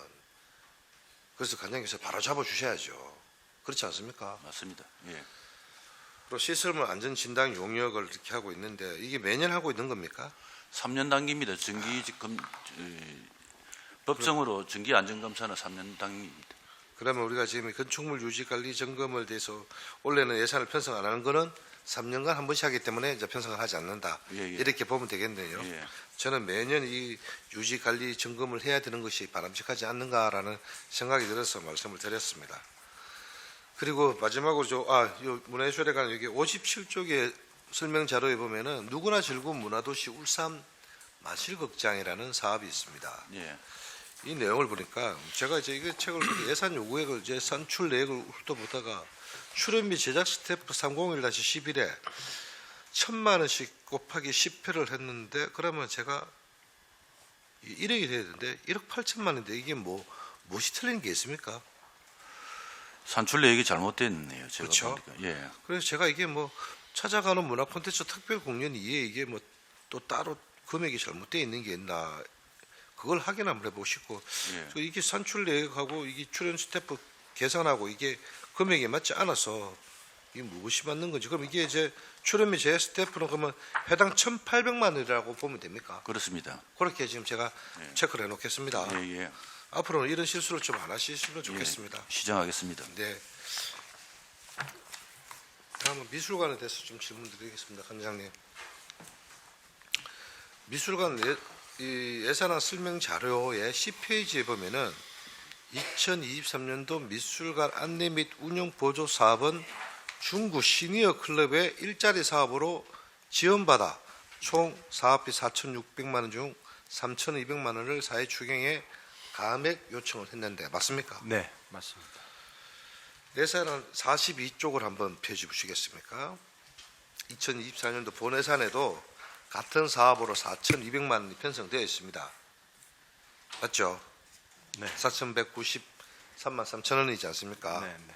그래서 관장님께서 바로 잡아 주셔야죠. 그렇지 않습니까? 맞습니다. 예. 또 시설물 안전 진단 용역을 이렇게 하고 있는데 이게 매년 하고 있는 겁니까? 3년 단기입니다. 법정으로 정기 안전검사는 3년 단기입니다. 그러면 우리가 지금 건축물 유지 관리 점검을 대해서 올해는 예산을 편성 안 하는 거는 3년간 한 번씩 하기 때문에 이제 편성을 하지 않는다. 예, 예. 이렇게 보면 되겠네요. 예. 저는 매년 이 유지 관리 점검을 해야 되는 것이 바람직하지 않는가라는 생각이 들어서 말씀을 드렸습니다. 그리고 마지막으로 요 문화예술에 관한 여기 57쪽의 설명 자료에 보면은 누구나 즐거운 문화도시 울산 마실극장이라는 사업이 있습니다. 예. 이 내용을 보니까 제가 이제 이 책을 예산 요구액을 이제 산출 내역을 훑어보다가 출연비 제작 스태프 301-11에 1,000만 원씩 곱하기 10회를 했는데 그러면 제가 1억이 돼야 되는데 1억 8천만 원인데 이게 무엇이 틀린 게 있습니까? 산출 내역이 잘못됐네요. 제가 그렇죠. 보니까. 예. 그래서 제가 이게 찾아가는 문화 콘텐츠 특별 공연 이에 이게 또 따로 금액이 잘못되어 있는 게 있나 그걸 확인 한번 해보시고 예. 이게 산출 내역하고 이게 출연 스태프 계산하고 이게 금액이 맞지 않아서 이게 무엇이 맞는 건지 그럼 이게 이제 출연비 제작 스태프는 그러면 해당 1,800만 원이라고 보면 됩니까? 그렇습니다. 그렇게 지금 제가 예. 체크를 해놓겠습니다. 예, 예. 앞으로는 이런 실수를 좀 안 하시면 좋겠습니다. 예. 시정하겠습니다. 네. 다음은 미술관에 대해서 좀 질문드리겠습니다, 관장님. 미술관 이 예산안 설명 자료의 10페이지에 보면은 2023년도 미술관 안내 및 운영 보조 사업은 중구 시니어 클럽의 일자리 사업으로 지원받아 총 사업비 4,600만 원 중 3,200만 원을 사회 추경에 감액 요청을 했는데 맞습니까? 네, 맞습니다. 예산안 42쪽을 한번 펴주 시겠습니까? 2024년도 본 예산에도 같은 사업으로 4,200만 원이 편성되어 있습니다. 맞죠? 네. 4,193만 3천 원이지 않습니까? 네, 네.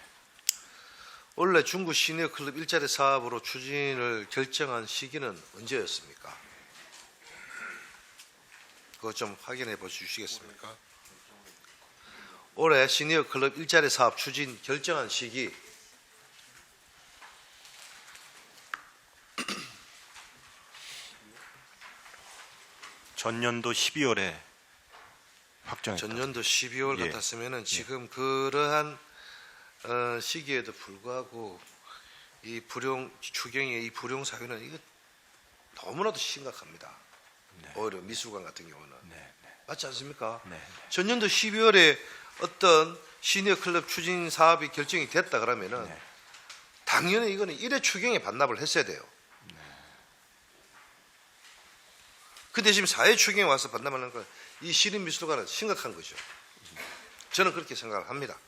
원래 중구 시니어 클럽 일자리 사업으로 추진을 결정한 시기는 언제였습니까? 그거 좀 확인해 보시겠습니까? 올해 시니어 클럽 일자리 사업 추진 결정한 시기 전년도 12월에 확정했다. 전년도 12월 예. 같았으면은 지금 그러한 시기에도 불구하고 이 추경의 이 불용 사유는 이거 너무나도 심각합니다. 네. 오히려 미술관 같은 경우는 네, 네. 맞지 않습니까? 네. 전년도 12월에 어떤 시니어 클럽 추진 사업이 결정이 됐다 그러면은 네. 당연히 이거는 1회 추경에 반납을 했어야 돼요. 근데 지금 4회 추경에 와서 반납하는 건 이 시립미술관은 심각한 거죠. 저는 그렇게 생각을 합니다.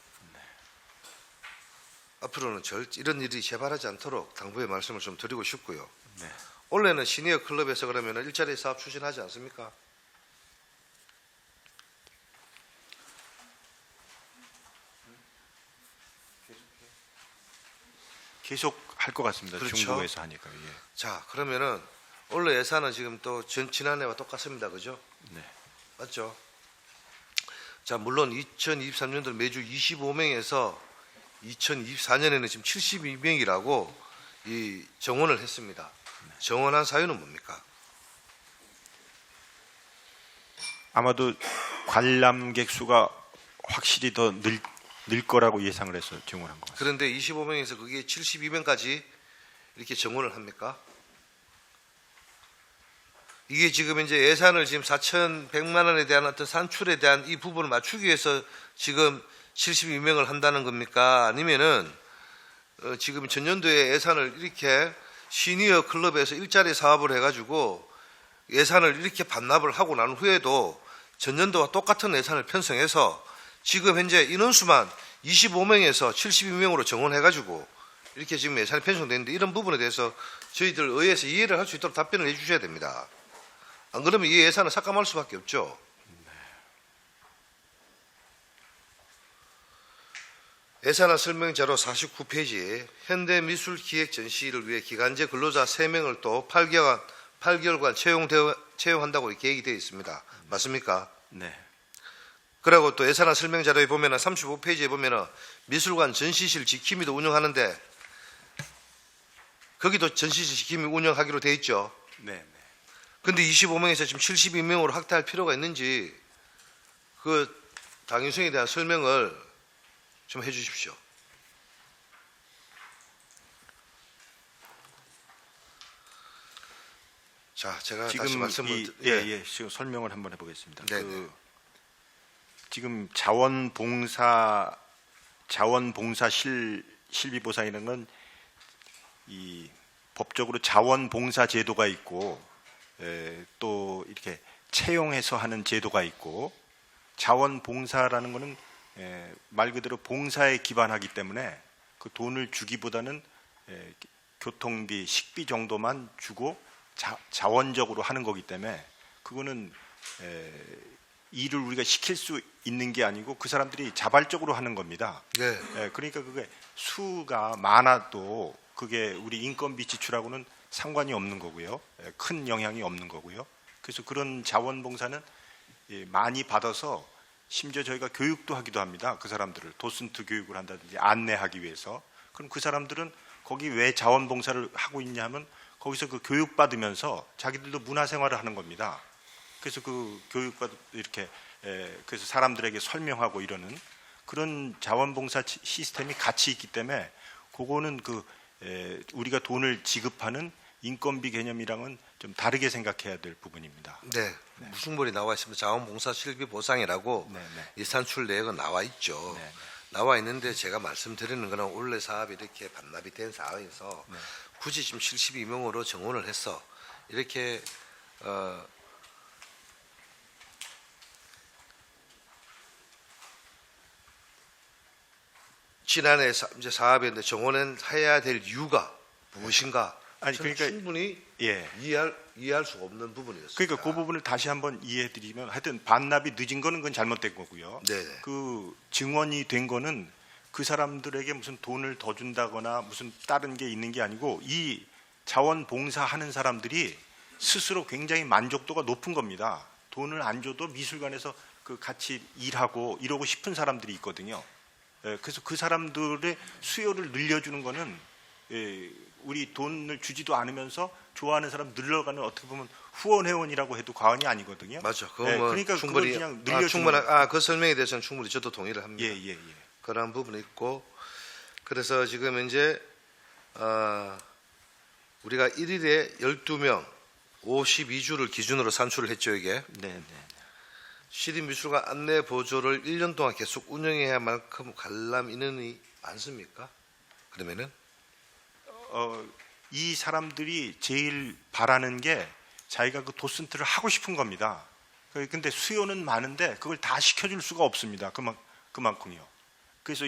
앞으로는 이런 일이 재발하지 않도록 당부의 말씀을 좀 드리고 싶고요. 네. 원래는 시니어 클럽에서 그러면 일자리 사업 추진하지 않습니까? 계속 할 것 같습니다. 그렇죠. 중국에서 하니까. 예. 자, 그러면은 원래 예산은 지금 또 지난해와 똑같습니다. 그죠? 네. 맞죠? 자, 물론 2023년도 매주 25명에서 2024년에는 지금 72명이라고 이 정원을 했습니다. 정원한 사유는 뭡니까? 아마도 관람객 수가 확실히 더 늘 거라고 예상을 해서 증원한 것 같습니다. 그런데 25명에서 그게 72명까지 이렇게 정원을 합니까? 이게 지금 이제 예산을 지금 4,100만 원에 대한 어떤 산출에 대한 이 부분을 맞추기 위해서 지금 72명을 한다는 겁니까? 아니면은 지금 전년도에 예산을 이렇게 시니어 클럽에서 일자리 사업을 해가지고 예산을 이렇게 반납을 하고 난 후에도 전년도와 똑같은 예산을 편성해서 지금 현재 인원수만 25명에서 72명으로 정원해가지고 이렇게 지금 예산이 편성되는데 이런 부분에 대해서 저희들 의회에서 이해를 할 수 있도록 답변을 해주셔야 됩니다. 안 그러면 이 예산은 삭감할 수밖에 없죠. 예산안 설명자료 49페이지 현대미술기획 전시를 위해 기간제 근로자 3명을 또 8개월간 채용한다고 계획이 되어 있습니다. 맞습니까? 네. 그리고 또 예산안 설명자료에 보면은 35페이지에 보면은 미술관 전시실 지킴이도 운영하는데 거기도 전시실 지킴이 운영하기로 되어 있죠. 네. 네. 근데 25명에서 지금 72명으로 확대할 필요가 있는지 그 당위성에 대한 설명을 좀 해주십시오. 자, 제가 다시 지금 말씀을 지금 설명을 한번 해보겠습니다. 네네. 지금 자원봉사 실비 보상이라는 건 이 법적으로 자원봉사 제도가 있고 또 이렇게 채용해서 하는 제도가 있고 자원봉사라는 거는 말 그대로 봉사에 기반하기 때문에 그 돈을 주기보다는 교통비, 식비 정도만 주고 자원적으로 하는 거기 때문에 그거는 일을 우리가 시킬 수 있는 게 아니고 그 사람들이 자발적으로 하는 겁니다. 네. 그러니까 그게 수가 많아도 그게 우리 인건비 지출하고는 상관이 없는 거고요. 큰 영향이 없는 거고요. 그래서 그런 자원봉사는 많이 받아서 심지어 저희가 교육도 하기도 합니다. 그 사람들을 도슨트 교육을 한다든지 안내하기 위해서. 그럼 그 사람들은 거기 왜 자원봉사를 하고 있냐 하면 거기서 그 교육받으면서 자기들도 문화생활을 하는 겁니다. 그래서 그 교육받 이렇게 그래서 사람들에게 설명하고 이러는 그런 자원봉사 시스템이 같이 있기 때문에 그거는 우리가 돈을 지급하는 인건비 개념이랑은 좀 다르게 생각해야 될 부분입니다. 네. 무승벌이 나와 있습니다. 자원봉사 실비 보상이라고 네, 네. 이 산출 내역은 나와 있죠. 네, 네. 나와 있는데 제가 말씀드리는 거는 원래 사업이 이렇게 반납이 된 상황에서 네. 굳이 지금 72명으로 정원을 해서 이렇게 지난해 이제 사업에 정원을 해야 될 이유가 무엇인가? 아니, 저는 그러니까- 충분히 예. 이해할 수 없는 부분이었습니다. 그러니까 그 부분을 다시 한번 이해해드리면 하여튼 반납이 늦은 거는 그건 잘못된 거고요. 네네. 그 증언이 된 거는 그 사람들에게 무슨 돈을 더 준다거나 무슨 다른 게 있는 게 아니고 이 자원봉사하는 사람들이 스스로 굉장히 만족도가 높은 겁니다. 돈을 안 줘도 미술관에서 그 같이 일하고 이러고 싶은 사람들이 있거든요. 그래서 그 사람들의 수요를 늘려주는 거는 우리 돈을 주지도 않으면서 좋아하는 사람 늘려가는 어떻게 보면 후원 회원이라고 해도 과언이 아니거든요. 맞죠. 그건 뭐 그러니까 충분히 그걸 그냥 늘려주는 그 설명에 대해서는 충분히 저도 동의를 합니다. 예. 그런 부분이 있고 그래서 지금 이제 우리가 1일에 12명 52주를 기준으로 산출을 했죠. 이게 네. 시립미술관 안내 보조를 1년 동안 계속 운영해야 만큼 관람 인원이 많습니까? 그러면은 이 사람들이 제일 바라는 게 자기가 그 도슨트를 하고 싶은 겁니다. 근데 수요는 많은데 그걸 다 시켜줄 수가 없습니다. 그만큼요. 그래서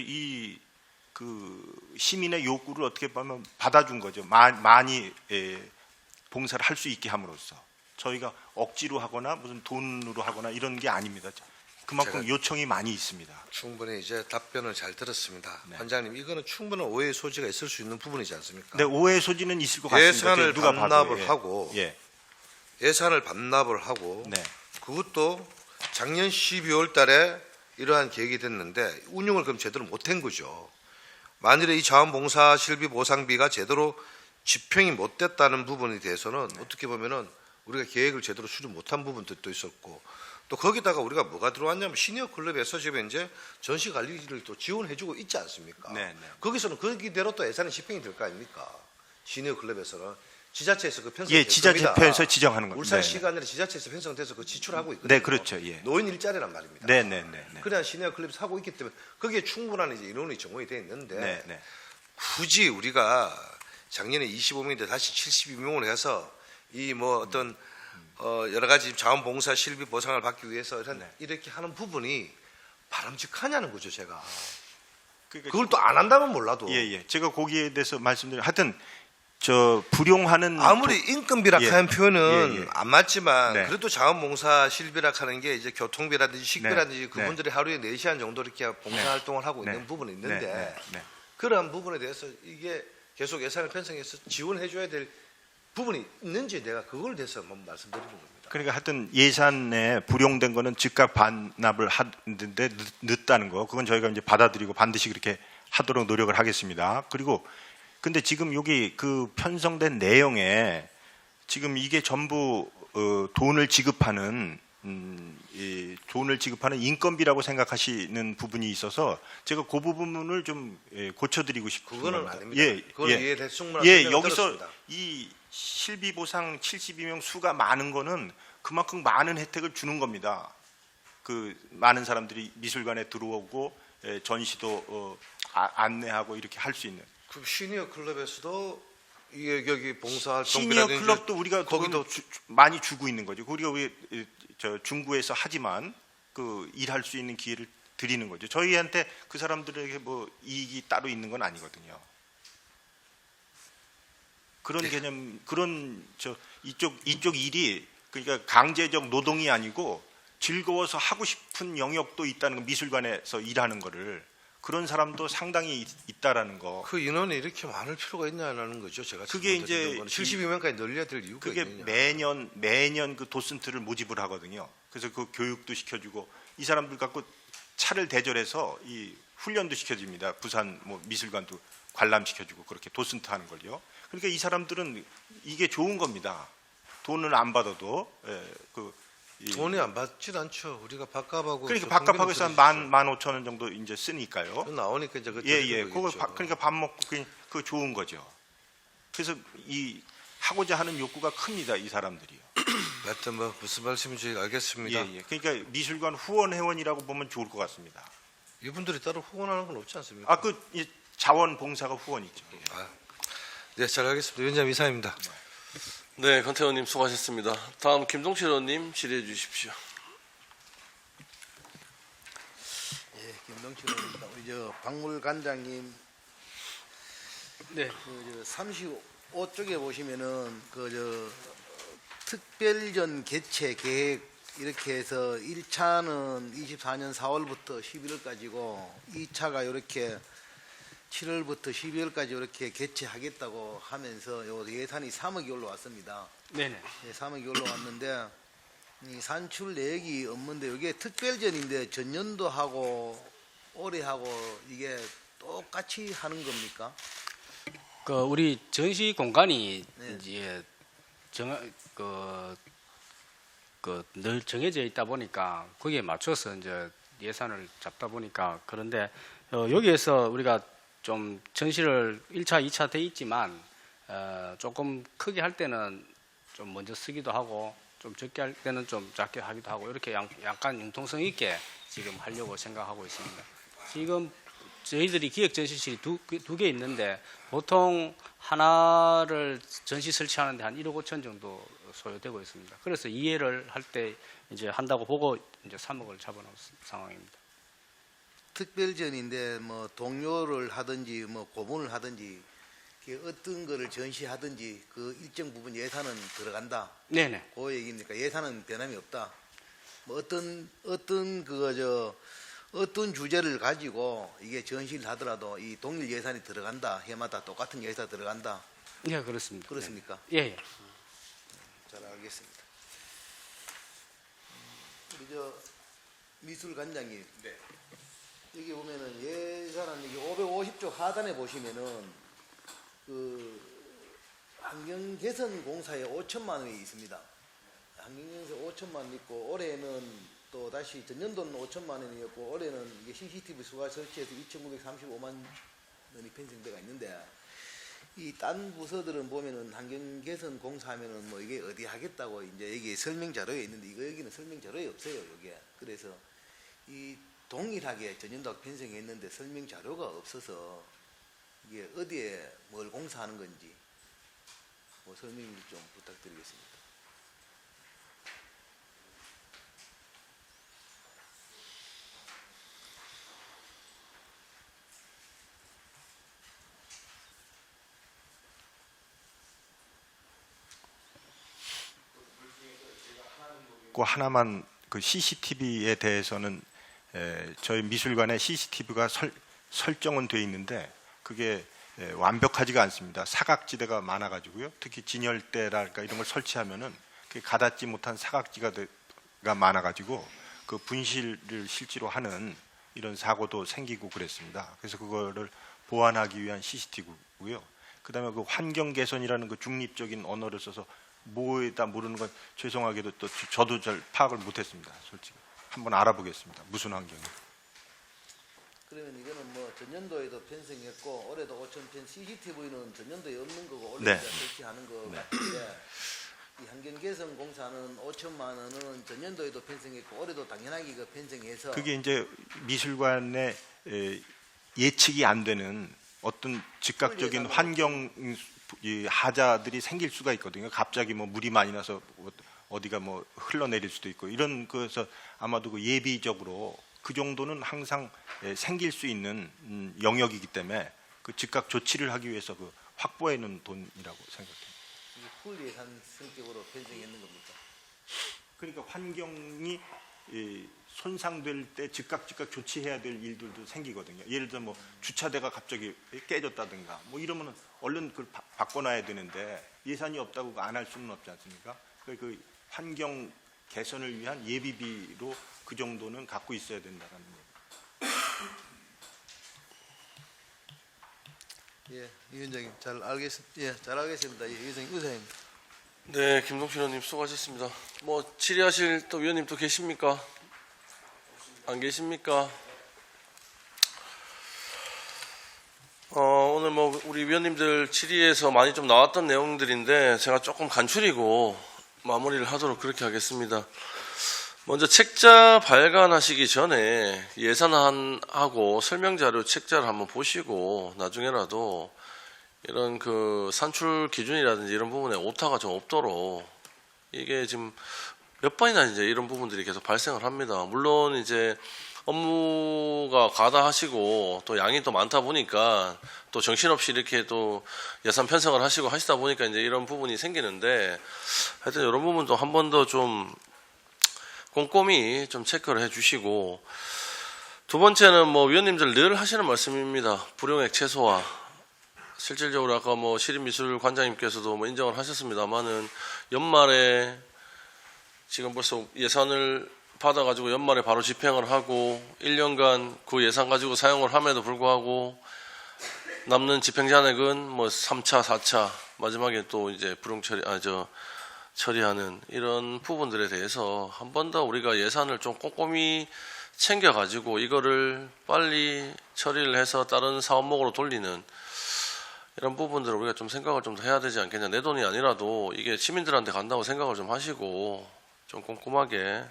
그 시민의 요구를 어떻게 보면 받아준 거죠. 많이 봉사를 할 수 있게 함으로써 저희가 억지로 하거나 무슨 돈으로 하거나 이런 게 아닙니다. 그만큼 제가- 요청이 많이 있습니다. 충분히 이제 답변을 잘 들었습니다. 네. 관장님, 이거는 충분한 오해의 소지가 있을 수 있는 부분이지 않습니까? 네, 오해 소지는 있을 것 같습니다. 예산을 누가 봐도. 반납을 예. 하고 예. 예산을 반납을 하고 네. 그것도 작년 12월 달에 이러한 계획이 됐는데 운영을 그럼 제대로 못한 거죠. 만일에 이 자원봉사 실비 보상비가 제대로 집행이 못 됐다는 부분에 대해서는 어떻게 보면은 우리가 계획을 제대로 수립 못한 부분들도 있었고 또 거기다가 우리가 뭐가 들어왔냐면 시니어 클럽에서 지금 이제 전시 관리를 또 지원해주고 있지 않습니까? 네, 네. 거기서는 거기대로 또 예산이 집행이 될 거 아닙니까? 시니어 클럽에서는 지자체에서 그 편성 예, 지자체에서 지정하는 겁니다. 울산시가 아니라 지자체에서 편성돼서 그 지출하고 있거든요. 네, 그렇죠. 예. 노인 일자리란 말입니다. 네, 네, 네, 네. 그래야 시니어 클럽에서 하고 있기 때문에 거기에 충분한 이제 인원이 정원이 돼 있는데 네, 네. 굳이 우리가 작년에 25명인데 다시 72명을 해서 이 뭐 어떤 여러 가지 자원봉사 실비 보상을 받기 위해서 이렇게 하는 부분이 바람직하냐는 거죠, 제가. 그러니까 그걸 또 안 한다면 몰라도 예, 예. 제가 거기에 대해서 말씀드린 하여튼 저 불용하는 아무리 인건비라 예. 하는 표현은 예, 예. 안 맞지만 네. 그래도 자원봉사 실비라 하는 게 이제 교통비라든지 식비라든지 네. 그분들이 하루에 4시간 정도 이렇게 봉사활동을 하고 네. 있는 부분이 있는데 네, 네, 네. 그러한 부분에 대해서 이게 계속 예산을 편성해서 지원해 줘야 될 부분이 있는지 내가 그걸 대해서 한번 말씀드리는 겁니다. 그러니까 하여튼 예산에 불용된 거는 즉각 반납을 하는데 늦다는 거 그건 저희가 이제 받아들이고 반드시 그렇게 하도록 노력을 하겠습니다. 그리고 근데 지금 여기 그 편성된 내용에 지금 이게 전부 돈을 지급하는 이 돈을 지급하는 인건비라고 생각하시는 부분이 있어서 제가 그 부분을 좀 고쳐드리고 싶은 그거는 겁니다. 아닙니다. 예, 그걸 예. 이해해 충분한 예, 설명을 여기서 들었습니다. 이 실비보상 72명 수가 많은 거는 그만큼 많은 혜택을 주는 겁니다. 그 많은 사람들이 미술관에 들어오고 전시도 안내하고 이렇게 할 수 있는. 그 시니어 클럽에서도 이게 여기 시니어 봉사활동비라든지 클럽도 우리가 거기도 많이 주고 있는 거죠. 우리가 저 중구에서 하지만 그 일할 수 있는 기회를 드리는 거죠. 저희한테 그 사람들에게 뭐 이익이 따로 있는 건 아니거든요. 그런 개념, 그런 저 이쪽 일이 그러니까 강제적 노동이 아니고 즐거워서 하고 싶은 영역도 있다는 거, 미술관에서 일하는 거를 그런 사람도 상당히 있다라는 거. 그 인원이 이렇게 많을 필요가 있냐는 거죠. 제가 그게 이제 72명까지 늘려야 될 이유가 그게 있느냐. 매년 그 도슨트를 모집을 하거든요. 그래서 그 교육도 시켜주고 이 사람들 갖고 차를 대절해서 이 훈련도 시켜줍니다. 부산 뭐 미술관도 관람시켜주고 그렇게 도슨트 하는 걸요. 그러니까 이 사람들은 이게 좋은 겁니다. 돈을 안 받아도 돈이 안 받질 않죠. 우리가 밥값하고 그러니까 그 밥값하고 해서 통비는 한 15,000원 정도 이제 쓰니까요. 그거 나오니까 이제 예. 그거 그러니까 밥 먹고 그거 좋은 거죠. 그래서 이 하고자 하는 욕구가 큽니다. 이 사람들이요. 하여튼 뭐 무슨 말씀인지 알겠습니다. 예. 그러니까 미술관 후원 회원이라고 보면 좋을 것 같습니다. 이분들이 따로 후원하는 건 없지 않습니까? 아, 그 자원봉사가 후원이죠. 네, 잘 알겠습니다. 위원장 이상입니다. 네, 권태원님 수고하셨습니다. 다음 김동철 의원님 질의해 주십시오. 예, 김동철 의원입니다. 우리 저 박물관장님, 네. 그 35쪽에 보시면은 그 저 특별전 개최 계획 이렇게 해서 1차는 24년 4월부터 11월까지고 2차가 이렇게 7월부터 12월까지 이렇게 개최하겠다고 하면서 요 예산이 3억이 올라왔습니다. 네네. 예, 3억이 올라왔는데 이 산출 내역이 없는데 이게 특별전인데 전년도 하고 올해 하고 이게 똑같이 하는 겁니까? 그 우리 전시 공간이 네. 이제 늘 정해져 있다 보니까 거기에 맞춰서 이제 예산을 잡다 보니까 그런데 여기에서 우리가 좀 전시를 1차, 2차 돼 있지만 조금 크게 할 때는 좀 먼저 쓰기도 하고 좀 적게 할 때는 좀 작게 하기도 하고 이렇게 약간 융통성 있게 지금 하려고 생각하고 있습니다. 지금 저희들이 기획전시실이 두 개 있는데 보통 하나를 전시 설치하는데 한 1억 5천 정도 소요되고 있습니다. 그래서 이해를 할 때 이제 한다고 보고 이제 3억을 잡아놓은 상황입니다. 특별전인데 뭐 동요를 하든지 뭐 고문을 하든지 어떤 거를 전시하든지 그 일정 부분 예산은 들어간다. 네네. 그 얘기입니까? 예산은 변함이 없다. 뭐 어떤 주제를 가지고 이게 전시를 하더라도 이 동일 예산이 들어간다. 해마다 똑같은 예산 들어간다. 예, 그렇습니다. 그렇습니까? 예, 예. 잘 알겠습니다. 우리 미술관장님. 네. 여기 보면은 예산은 여기 550조 하단에 보시면은 그 환경 개선 공사에 5천만 원이 있습니다. 환경 개선 5천만 원 있고 올해는 또 다시 전년도는 5천만 원이었고 올해는 이게 CCTV 수가 설치해서 2,935만 원이 편성돼가 있는데 이 딴 부서들은 보면은 환경 개선 공사하면은 뭐 이게 어디 하겠다고 이제 여기 설명 자료에 있는데 이거 여기는 설명 자료에 없어요. 이게 그래서 이 동일하게 전년도 편성했는데 설명 자료가 없어서 이게 어디에 뭘 공사하는 건지 뭐 설명 좀 부탁드리겠습니다. 그 하나만 그 CCTV에 대해서는 저희 미술관에 CCTV가 설정은 돼 있는데 그게 완벽하지가 않습니다. 사각지대가 많아가지고요. 특히 진열대랄까 이런 걸 설치하면은 그게 가닿지 못한 사각지가 많아가지고 그 분실을 실제로 하는 이런 사고도 생기고 그랬습니다. 그래서 그거를 보완하기 위한 CCTV고요. 그다음에 그 환경 개선이라는 그 중립적인 언어를 써서 뭐에다 모르는 건 죄송하게도 또 저도 잘 파악을 못했습니다. 솔직히 한번 알아보겠습니다. 무슨 환경이? 그러면 이거는 뭐 전년도에도 편성했고 올해도 5천 편 CCTV는 전년도에 없는 거고 올해 네. 설치하는 거 같은데 이 환경 개선 공사는 5천만 원은 전년도에도 편성했고 올해도 당연하게 이거 편성해서 그게 이제 미술관의 예측이 안 되는 어떤 즉각적인 환경 이 하자들이 생길 수가 있거든요. 갑자기 뭐 물이 많이 나서 어디가 뭐 흘러내릴 수도 있고 이런 거에서 아마도 그 예비적으로 그 정도는 항상 생길 수 있는 영역이기 때문에 그 즉각 조치를 하기 위해서 그 확보해 놓은 돈이라고 생각합니다. 이게 풀 예산 성격으로 편성했는 겁니까? 그러니까 환경이 손상될 때 즉각 조치해야 될 일들도 생기거든요. 예를 들어 뭐 주차대가 갑자기 깨졌다든가 뭐 이러면은 얼른 그걸 바꿔놔야 되는데 예산이 없다고 안 할 수는 없지 않습니까? 그 환경 개선을 위한 예비비로 그 정도는 갖고 있어야 된다는 거예요. 예, 이 위원장님 잘 알겠습니다. 예, 잘 알겠습니다. 예, 위원장님 의사님. 네, 김동필 의원님 수고하셨습니다. 뭐 질의하실 또 위원님 또 계십니까? 안 계십니까? 오늘 뭐 우리 위원님들 질의에서 많이 좀 나왔던 내용들인데 제가 조금 간추리고 마무리를 하도록 그렇게 하겠습니다. 먼저 책자 발간하시기 전에 예산안하고 설명자료 책자를 한번 보시고 나중에라도 이런 그 산출 기준이라든지 이런 부분에 오타가 좀 없도록 이게 지금 몇 번이나 이제 이런 부분들이 계속 발생을 합니다. 물론 이제 업무가 과다하시고 또 양이 또 많다 보니까 또 정신없이 이렇게 또 예산 편성을 하시고 하시다 보니까 이제 이런 부분이 생기는데 하여튼 이런 부분도 한 번 더 좀 꼼꼼히 좀 체크를 해 주시고 두 번째는 뭐 위원님들 늘 하시는 말씀입니다. 불용액 최소화. 실질적으로 아까 뭐 시립미술관장님께서도 뭐 인정을 하셨습니다만은 연말에 지금 벌써 예산을 받아가지고 연말에 바로 집행을 하고 1년간 그 예산 가지고 사용을 함에도 불구하고 남는 집행 잔액은 뭐 3차, 4차 마지막에 또 이제 불용 처리하는 이런 부분들에 대해서 한 번 더 우리가 예산을 좀 꼼꼼히 챙겨가지고 이거를 빨리 처리를 해서 다른 사업목으로 돌리는 이런 부분들을 우리가 좀 생각을 좀 더 해야 되지 않겠냐. 내 돈이 아니라도 이게 시민들한테 간다고 생각을 좀 하시고 좀 꼼꼼하게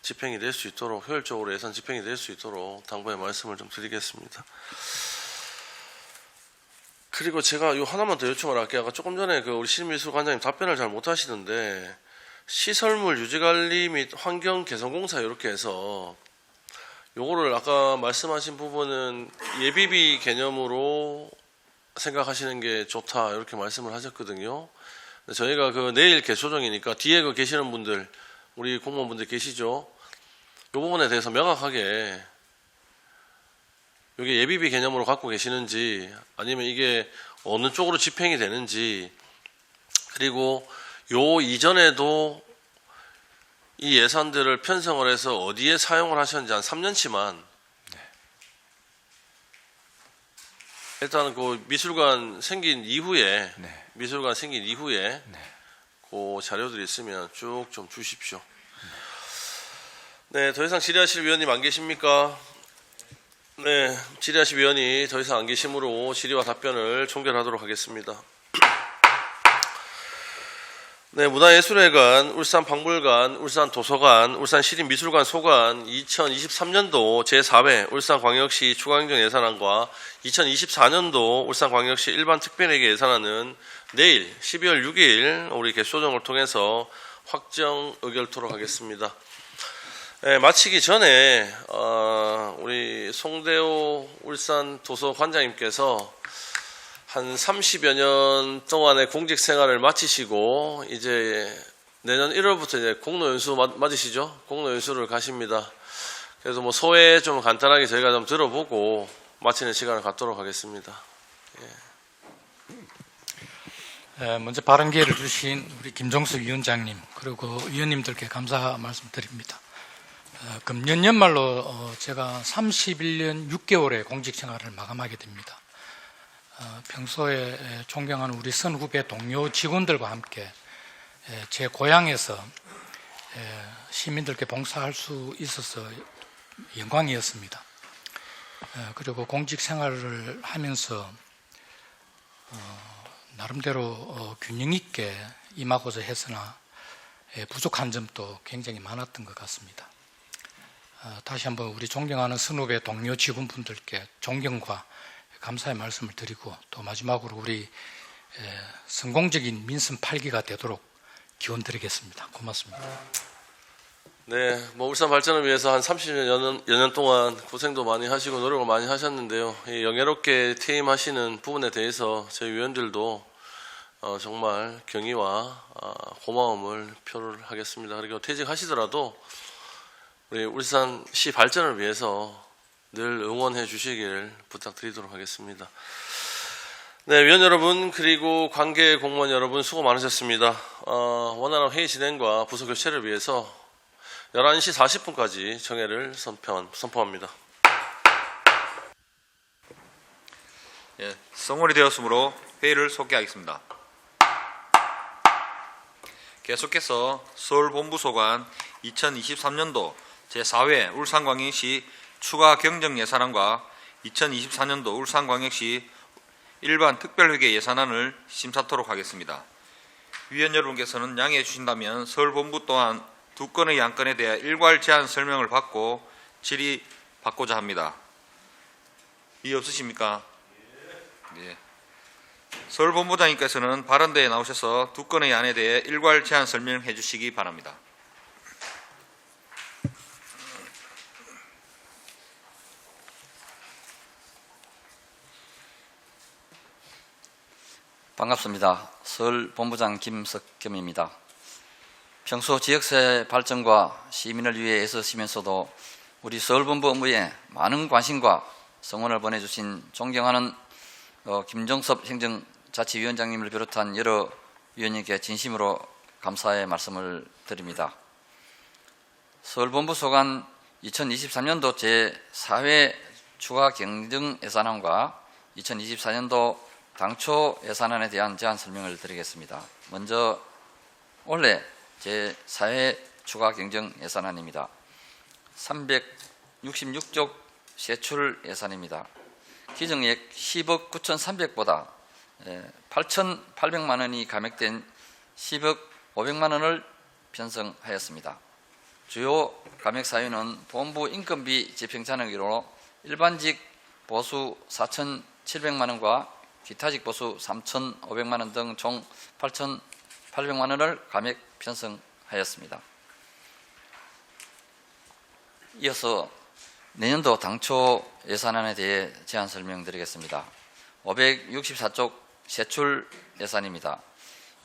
집행이 될 수 있도록 효율적으로 예산 집행이 될 수 있도록 당부의 말씀을 좀 드리겠습니다. 그리고 제가 요 하나만 더 요청을 할게요. 아까 조금 전에 그 우리 시립미술관장님 답변을 잘 못하시는데 시설물 유지관리 및 환경개선공사 이렇게 해서 요거를 아까 말씀하신 부분은 예비비 개념으로 생각하시는 게 좋다 이렇게 말씀을 하셨거든요. 저희가 그 내일 개소정이니까 뒤에 그 계시는 분들 우리 공무원분들 계시죠? 부분에 대해서 명확하게 이게 예비비 개념으로 갖고 계시는지 아니면 이게 어느 쪽으로 집행이 되는지, 그리고 요 이전에도 이 예산들을 편성을 해서 어디에 사용을 하셨는지 한 3년치만 일단은 그 미술관 생긴 이후에 그 자료들이 있으면 쭉 좀 주십시오. 네, 더 이상 질의하실 위원님 안 계십니까? 네, 질의하실 위원이 더 이상 안 계시므로 질의와 답변을 종결하도록 하겠습니다. 네, 문화예술회관, 울산박물관, 울산도서관, 울산시립미술관 소관 2023년도 제4회 울산광역시 추가경정 예산안과 2024년도 울산광역시 일반특별회계 예산안은 내일 12월 6일 우리 개소정을 통해서 확정 의결토록 하겠습니다. 네, 마치기 전에 우리 송대호 울산도서관장님께서 한 30여 년 동안의 공직 생활을 마치시고 이제 내년 1월부터 이제 공로연수 맞으시죠? 공로연수를 가십니다. 그래서 뭐 소회 좀 간단하게 저희가 좀 들어보고 마치는 시간을 갖도록 하겠습니다. 먼저 발언 기회를 주신 우리 김종석 위원장님 그리고 위원님들께 감사 말씀드립니다. 금년 연말로 제가 31년 6개월의 공직 생활을 마감하게 됩니다. 평소에 존경하는 우리 선후배 동료 직원들과 함께 제 고향에서 시민들께 봉사할 수 있어서 영광이었습니다. 그리고 공직 생활을 하면서 나름대로 균형 있게 임하고자 했으나 부족한 점도 굉장히 많았던 것 같습니다. 다시 한번 우리 존경하는 선후배 동료 직원분들께 존경과 감사의 말씀을 드리고 또 마지막으로 우리 성공적인 민선 8기가 되도록 기원 드리겠습니다. 고맙습니다. 네, 뭐 울산 발전을 위해서 한 30여 년 동안 고생도 많이 하시고 노력을 많이 하셨는데요. 이 영예롭게 퇴임하시는 부분에 대해서 저희 위원들도 정말 경의와 고마움을 표를 하겠습니다. 그리고 퇴직하시더라도 우리 울산시 발전을 위해서 늘 응원해 주시길 부탁드리도록 하겠습니다. 네, 위원 여러분 그리고 관계 공무원 여러분 수고 많으셨습니다. 원활한 회의 진행과 부서 교체를 위해서 11시 40분까지 정회를 선포합니다. 예, 성원이 되었으므로 회의를 속개하겠습니다. 계속해서 서울본부소관 2023년도 제4회 울산광역시 추가 경정 예산안과 2024년도 울산광역시 일반 특별회계 예산안을 심사토록 하겠습니다. 위원 여러분께서는 양해해 주신다면 서울본부 또한 두 건의 양건에 대해 일괄 제한 설명을 받고 질의받고자 합니다. 이해 없으십니까? 예. 서울본부장님께서는 발언대에 나오셔서 두 건의 안에 대해 일괄 제한 설명해 주시기 바랍니다. 반갑습니다. 서울본부장 김석겸입니다. 평소 지역사회 발전과 시민을 위해 애쓰시면서도 우리 서울본부 업무에 많은 관심과 성원을 보내주신 존경하는 김종섭 행정자치위원장님을 비롯한 여러 위원님께 진심으로 감사의 말씀을 드립니다. 서울본부 소관 2023년도 제4회 추가 경정 예산안과 2024년도 당초 예산안에 대한 제안 설명을 드리겠습니다. 먼저 올해 제4회 추가 경정 예산안입니다. 366조 세출 예산입니다. 기정액 10억 9,300보다 8,800만 원이 감액된 10억 500만 원을 편성하였습니다. 주요 감액 사유는 본부 인건비 집행 잔액으로 일반직 보수 4,700만 원과 기타직 보수 3,500만 원 등 총 8,800만 원을 감액 편성하였습니다. 이어서 내년도 당초 예산안에 대해 제안 설명드리겠습니다. 564조 세출 예산입니다.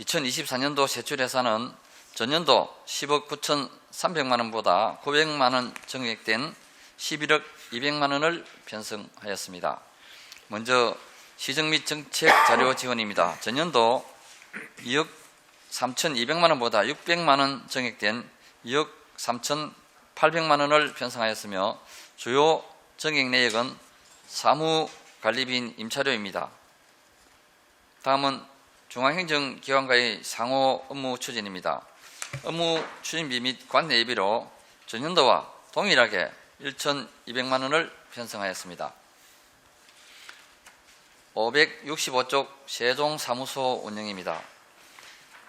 2024년도 세출 예산은 전년도 10억 9,300만 원보다 900만 원 증액된 11억 200만 원을 편성하였습니다. 먼저 시정 및 정책 자료 지원입니다. 전년도 2억 3,200만 원보다 600만 원 증액된 2억 3,800만 원을 편성하였으며 주요 증액 내역은 사무관리비인 임차료입니다. 다음은 중앙행정기관과의 상호 업무 추진입니다. 업무 추진비 및 관내 예비로 전년도와 동일하게 1,200만 원을 편성하였습니다. 565쪽 세종사무소 운영입니다.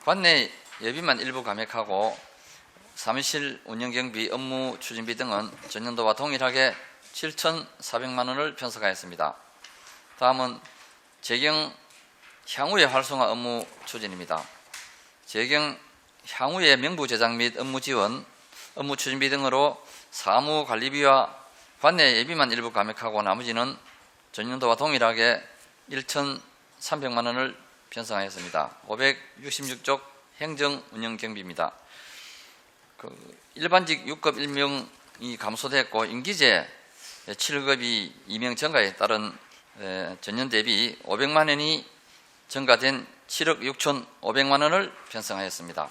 관내 예비만 일부 감액하고 사무실 운영경비, 업무 추진비 등은 전년도와 동일하게 7,400만 원을 편성하였습니다. 다음은 재경 향후의 활성화 업무 추진입니다. 재경 향후의 명부 제작 및 업무 지원, 업무 추진비 등으로 사무관리비와 관내 예비만 일부 감액하고 나머지는 전년도와 동일하게 1,300만 원을 편성하였습니다. 566쪽 행정운영경비입니다. 일반직 6급 1명이 감소됐고 임기제 7급이 2명 증가에 따른 전년 대비 500만 원이 증가된 7억 6,500만 원을 편성하였습니다.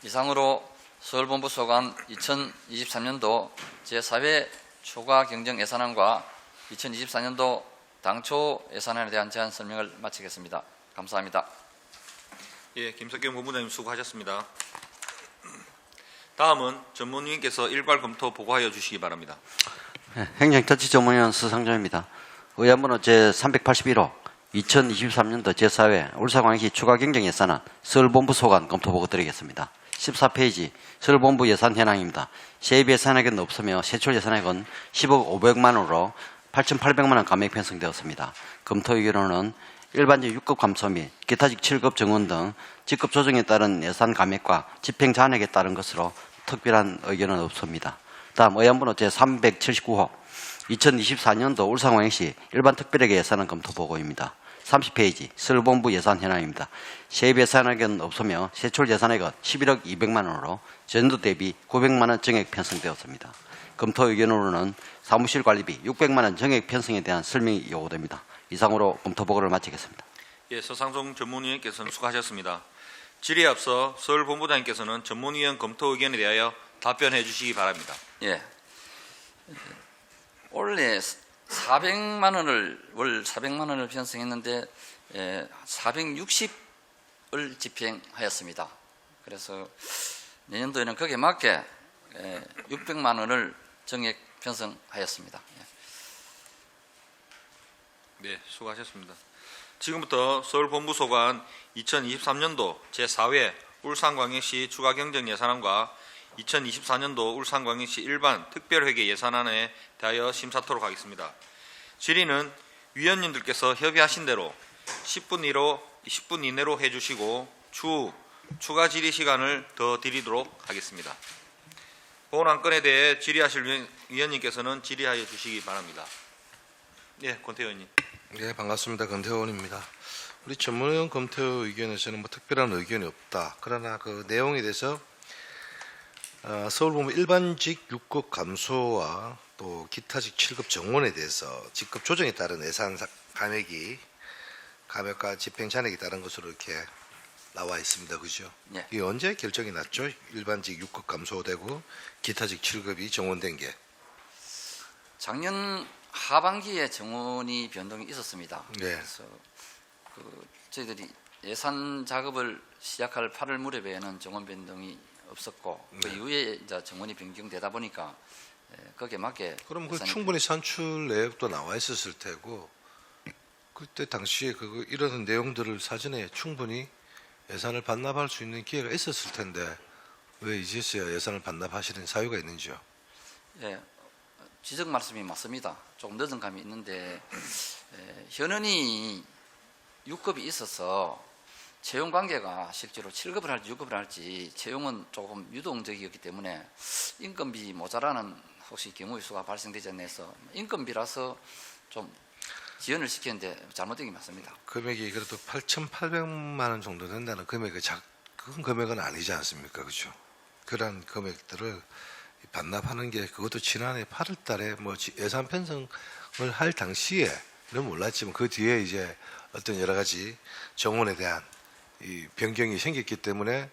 이상으로 서울본부 소관 2023년도 제4회 초과 경정 예산안과 2024년도 당초 예산안에 대한 제안 설명을 마치겠습니다. 감사합니다. 예, 김석경 본부장님 수고하셨습니다. 다음은 전문위원께서 일괄 검토 보고하여 주시기 바랍니다. 행정자치전문위원 서상정입니다. 의안번호 제381호 2023년도 제4회 울산광역시 추가경정예산안 서울본부 소관 검토 보고 드리겠습니다. 14페이지 서울본부 예산 현황입니다. 세입 예산액은 없으며 세출 예산액은 10억 500만 원으로 8,800만 원 감액 편성되었습니다. 검토 의견으로는 일반직 6급 감소 및 기타직 7급 정원 등 직급 조정에 따른 예산 감액과 집행 잔액에 따른 것으로 특별한 의견은 없습니다. 다음 의안번호 제379호 2024년도 울산광역시 일반 특별회계 예산안 검토 보고입니다. 30페이지 서울본부 예산 현황입니다. 세입 예산액은 없으며 세출 예산액은 11억 200만 원으로 전년도 대비 900만 원 증액 편성되었습니다. 검토 의견으로는 사무실 관리비 600만 원 증액 편성에 대한 설명이 요구됩니다. 이상으로 검토 보고를 마치겠습니다. 예, 서상종 전문위원께서는 수고하셨습니다. 질의에 앞서 서울본부장님께서는 전문위원 검토 의견에 대하여 답변해 주시기 바랍니다. 예. 원래 400만 원을 월 400만 원을 편성했는데 460을 집행하였습니다. 그래서 내년도에는 거기에 맞게 600만 원을 정액 편성하였습니다. 네, 수고하셨습니다. 지금부터 서울본부 소관 2023년도 제4회 울산광역시 추가경정예산안과 2024년도 울산광역시 일반 특별회계 예산안에 대하여 심사토록 하겠습니다. 질의는 위원님들께서 협의하신 대로 10분 이내로 해주시고 추후 추가 질의 시간을 더 드리도록 하겠습니다. 본 안건에 대해 질의하실 위원님께서는 질의하여 주시기 바랍니다. 예, 권태 의원님. 네, 반갑습니다. 권태원입니다. 우리 전문위원 검토 의견에서는 뭐 특별한 의견이 없다. 그러나 그 내용에 대해서 서울본부 일반직 6급 감소와 또 기타직 7급 정원에 대해서 직급 조정에 따른 예산 감액과 집행 잔액에 따른 것으로 이렇게 나와 있습니다. 그죠? 네. 이게 언제 결정이 났죠? 일반직 6급 감소되고 기타직 7급이 정원된 게. 작년 하반기에 정원이 변동이 있었습니다. 네. 그래서 저희들이 예산 작업을 시작할 8월 무렵에는 정원 변동이 없었고 그 네. 이후에 이제 정원이 변경되다 보니까 거기에 맞게 그럼 그 예산이 충분히 산출 내역도 나와 있었을 테고 그때 당시에 이런 내용들을 사전에 충분히 예산을 반납할 수 있는 기회가 있었을 텐데 왜 이제서야 예산을 반납하시는 사유가 있는지요? 예, 지적 말씀이 맞습니다. 조금 늦은 감이 있는데 현원이 6급이 있어서 채용 관계가 실제로 7급을 할지 6급을 할지 채용은 조금 유동적이었기 때문에 인건비 모자라는 혹시 경우의 수가 발생되지 않나 해서 인건비라서 좀 지연을 시켰는데 잘못된 게 맞습니다. 금액이 그래도 8,800만 원 정도 된다는 금액의 큰 금액은 아니지 않습니까? 그죠? 그런 금액들을 반납하는 게 그것도 지난해 8월 달에 뭐 예산 편성을 할 당시에는 몰랐지만 그 뒤에 이제 어떤 여러 가지 정원에 대한 이 변경이 생겼기 때문에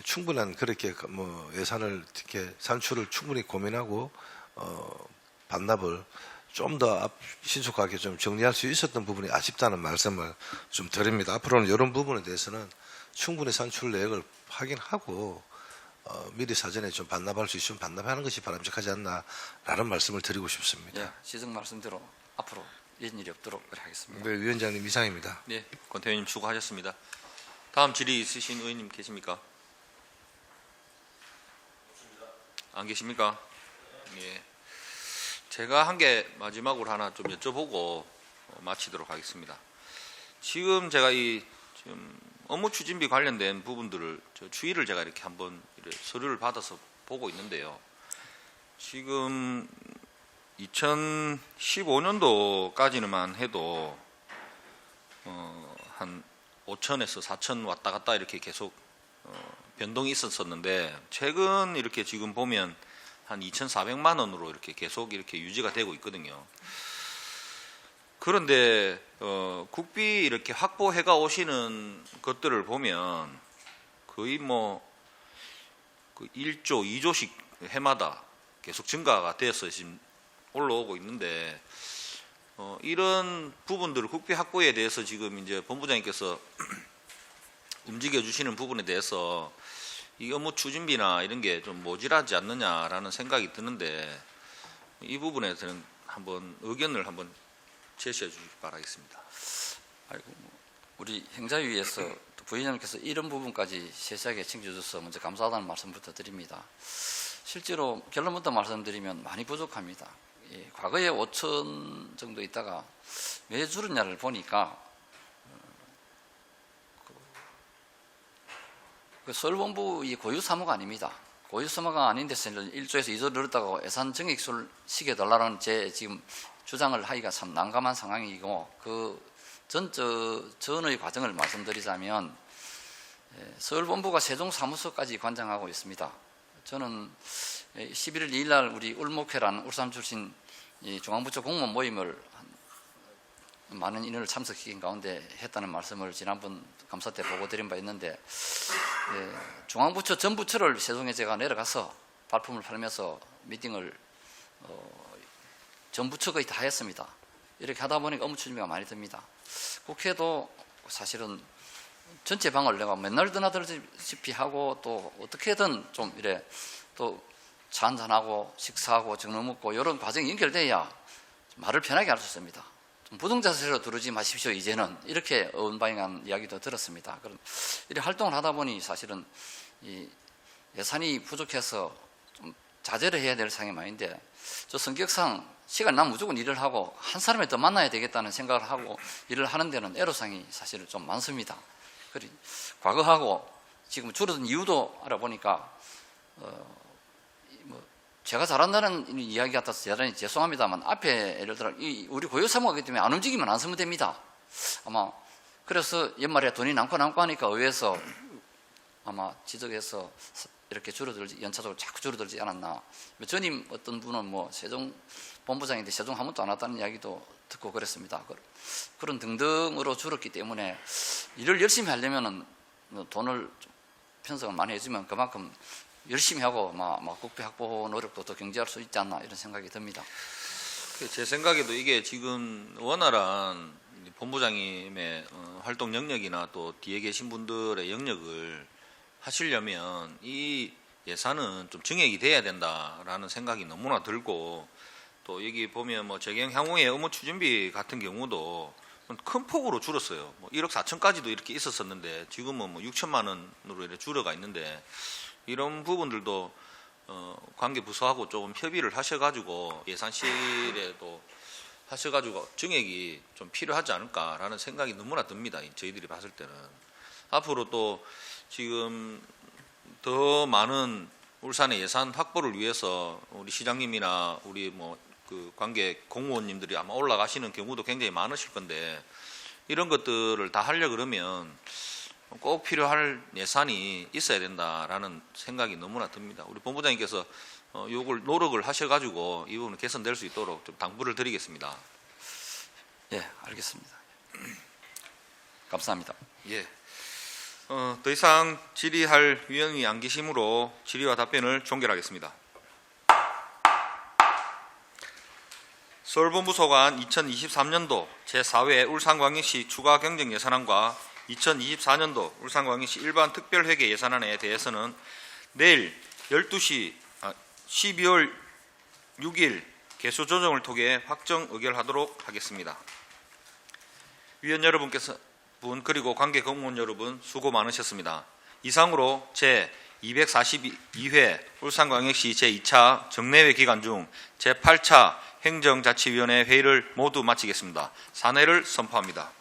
충분한 그렇게 뭐 예산을 이렇게 산출을 충분히 고민하고 반납을 좀 더 신속하게 좀 정리할 수 있었던 부분이 아쉽다는 말씀을 좀 드립니다. 앞으로는 이런 부분에 대해서는 충분히 산출 내역을 확인하고 미리 사전에 좀 반납할 수 있으면 반납하는 것이 바람직하지 않나라는 말씀을 드리고 싶습니다. 예, 시정 말씀대로 앞으로 이런 일이 없도록 그렇게 하겠습니다. 네, 위원장님 이상입니다. 네, 권태현님 수고하셨습니다. 다음 질의 있으신 의원님 계십니까? 안 계십니까? 예. 제가 한 개 마지막으로 하나 좀 여쭤보고 마치도록 하겠습니다. 지금 제가 지금 업무 추진비 관련된 부분들을 추이를 제가 이렇게 한번 서류를 받아서 보고 있는데요. 지금 2015년도까지만 해도 한 5천에서 4천 왔다 갔다 이렇게 계속 변동이 있었었는데 최근 이렇게 지금 보면 한 2,400만 원으로 이렇게 계속 이렇게 유지가 되고 있거든요. 그런데 국비 이렇게 확보해가 오시는 것들을 보면 거의 뭐 그 1조, 2조씩 해마다 계속 증가가 되어서 지금 올라오고 있는데 이런 부분들을 국비 확보에 대해서 지금 이제 본부장님께서 움직여 주시는 부분에 대해서 이 업무 추진비나 이런 게 좀 모자라지 않느냐라는 생각이 드는데 이 부분에 대해서는 한번 의견을 한번 제시해 주시기 바라겠습니다. 아이고, 우리 행자위에서 또 부위원님께서 이런 부분까지 세세하게 챙겨줘서 먼저 감사하다는 말씀부터 드립니다. 실제로 결론부터 말씀드리면 많이 부족합니다. 예, 과거에 5천 정도 있다가 왜 줄었냐를 보니까 그 서울본부 이 고유 사무가 아닙니다. 고유 사무가 아닌 데서 1조에서 2조 늘었다고 예산 증액수를 시켜달라는 제 지금 주장을 하기가 참 난감한 상황이고 그 전의 과정을 말씀드리자면 서울본부가 세종사무소까지 관장하고 있습니다. 저는 11월 2일 날 우리 울목회라는 울산 출신 중앙부처 공무원 모임을 많은 인원을 참석시킨 가운데 했다는 말씀을 지난번 감사 때 보고 드린 바 있는데 중앙부처 전 부처를 세종에 제가 내려가서 발품을 팔면서 미팅을 전 부처 거의 다 했습니다. 이렇게 하다 보니까 업무 추진비가 많이 듭니다. 국회도 사실은 전체 방을 내가 맨날 드나들다시피 하고 또 어떻게든 좀 이래 또 차 한잔하고 식사하고 정력 먹고 이런 과정이 연결돼야 말을 편하게 할 수 있습니다. 좀 부동자세로 두르지 마십시오 이제는 이렇게 언방향한 이야기도 들었습니다. 그런 이렇게 활동을 하다 보니 사실은 이 예산이 부족해서 좀 자제를 해야 될 상황이 많은데 저 성격상 시간 나면 무조건 일을 하고 한 사람을 더 만나야 되겠다는 생각을 하고 일을 하는 데는 애로사항이 사실은 좀 많습니다. 그리고 과거하고 지금 줄어든 이유도 알아보니까 뭐 제가 잘한다는 이야기 같아서 대단히 죄송합니다만 앞에 예를 들어 우리 고유 사무하기 때문에 안 움직이면 안 쓰면 됩니다. 아마 그래서 연말에 돈이 남고 하니까 의회에서 아마 지적해서 이렇게 줄어들지 연차적으로 자꾸 줄어들지 않았나. 전임 어떤 분은 뭐 세종 본부장인데 세종 한 번도 안 왔다는 이야기도 듣고 그랬습니다. 그런 등등으로 줄었기 때문에 일을 열심히 하려면은 돈을 좀 편성을 많이 해주면 그만큼 열심히 하고 국비 확보 노력도 더 경제할 수 있지 않나 이런 생각이 듭니다. 제 생각에도 이게 지금 원활한 본부장님의 활동 영역이나 또 뒤에 계신 분들의 영역을 하시려면 이 예산은 좀 증액이 돼야 된다라는 생각이 너무나 들고 또 여기 보면 뭐 재경 향후의 업무 추진비 같은 경우도 큰 폭으로 줄었어요. 뭐 1억 4천까지도 이렇게 있었었는데 지금은 뭐 6천만 원으로 이렇게 줄어가 있는데 이런 부분들도 관계 부서하고 조금 협의를 하셔가지고 예산실에도 하셔가지고 증액이 좀 필요하지 않을까라는 생각이 너무나 듭니다. 저희들이 봤을 때는 앞으로 또 지금 더 많은 울산의 예산 확보를 위해서 우리 시장님이나 우리 뭐 그 관계 공무원님들이 아마 올라가시는 경우도 굉장히 많으실 건데 이런 것들을 다 하려 그러면 꼭 필요할 예산이 있어야 된다라는 생각이 너무나 듭니다. 우리 본부장님께서 요걸 노력을 하셔가지고 이 부분은 개선될 수 있도록 좀 당부를 드리겠습니다. 예, 알겠습니다. 감사합니다. 예. 더 이상 질의할 위원이 안 계시므로 질의와 답변을 종결하겠습니다. 서울본부 소관 2023년도 제4회 울산광역시 추가 경정 예산안과 2024년도 울산광역시 일반 특별회계 예산안에 대해서는 내일 12월 6일 개수 조정을 통해 확정 의결하도록 하겠습니다. 위원 여러분께서 그리고 관계 공무원 여러분 수고 많으셨습니다. 이상으로 제242회 울산광역시 제2차 정례회 기간 중 제8차 행정자치위원회 회의를 모두 마치겠습니다. 산회를 선포합니다.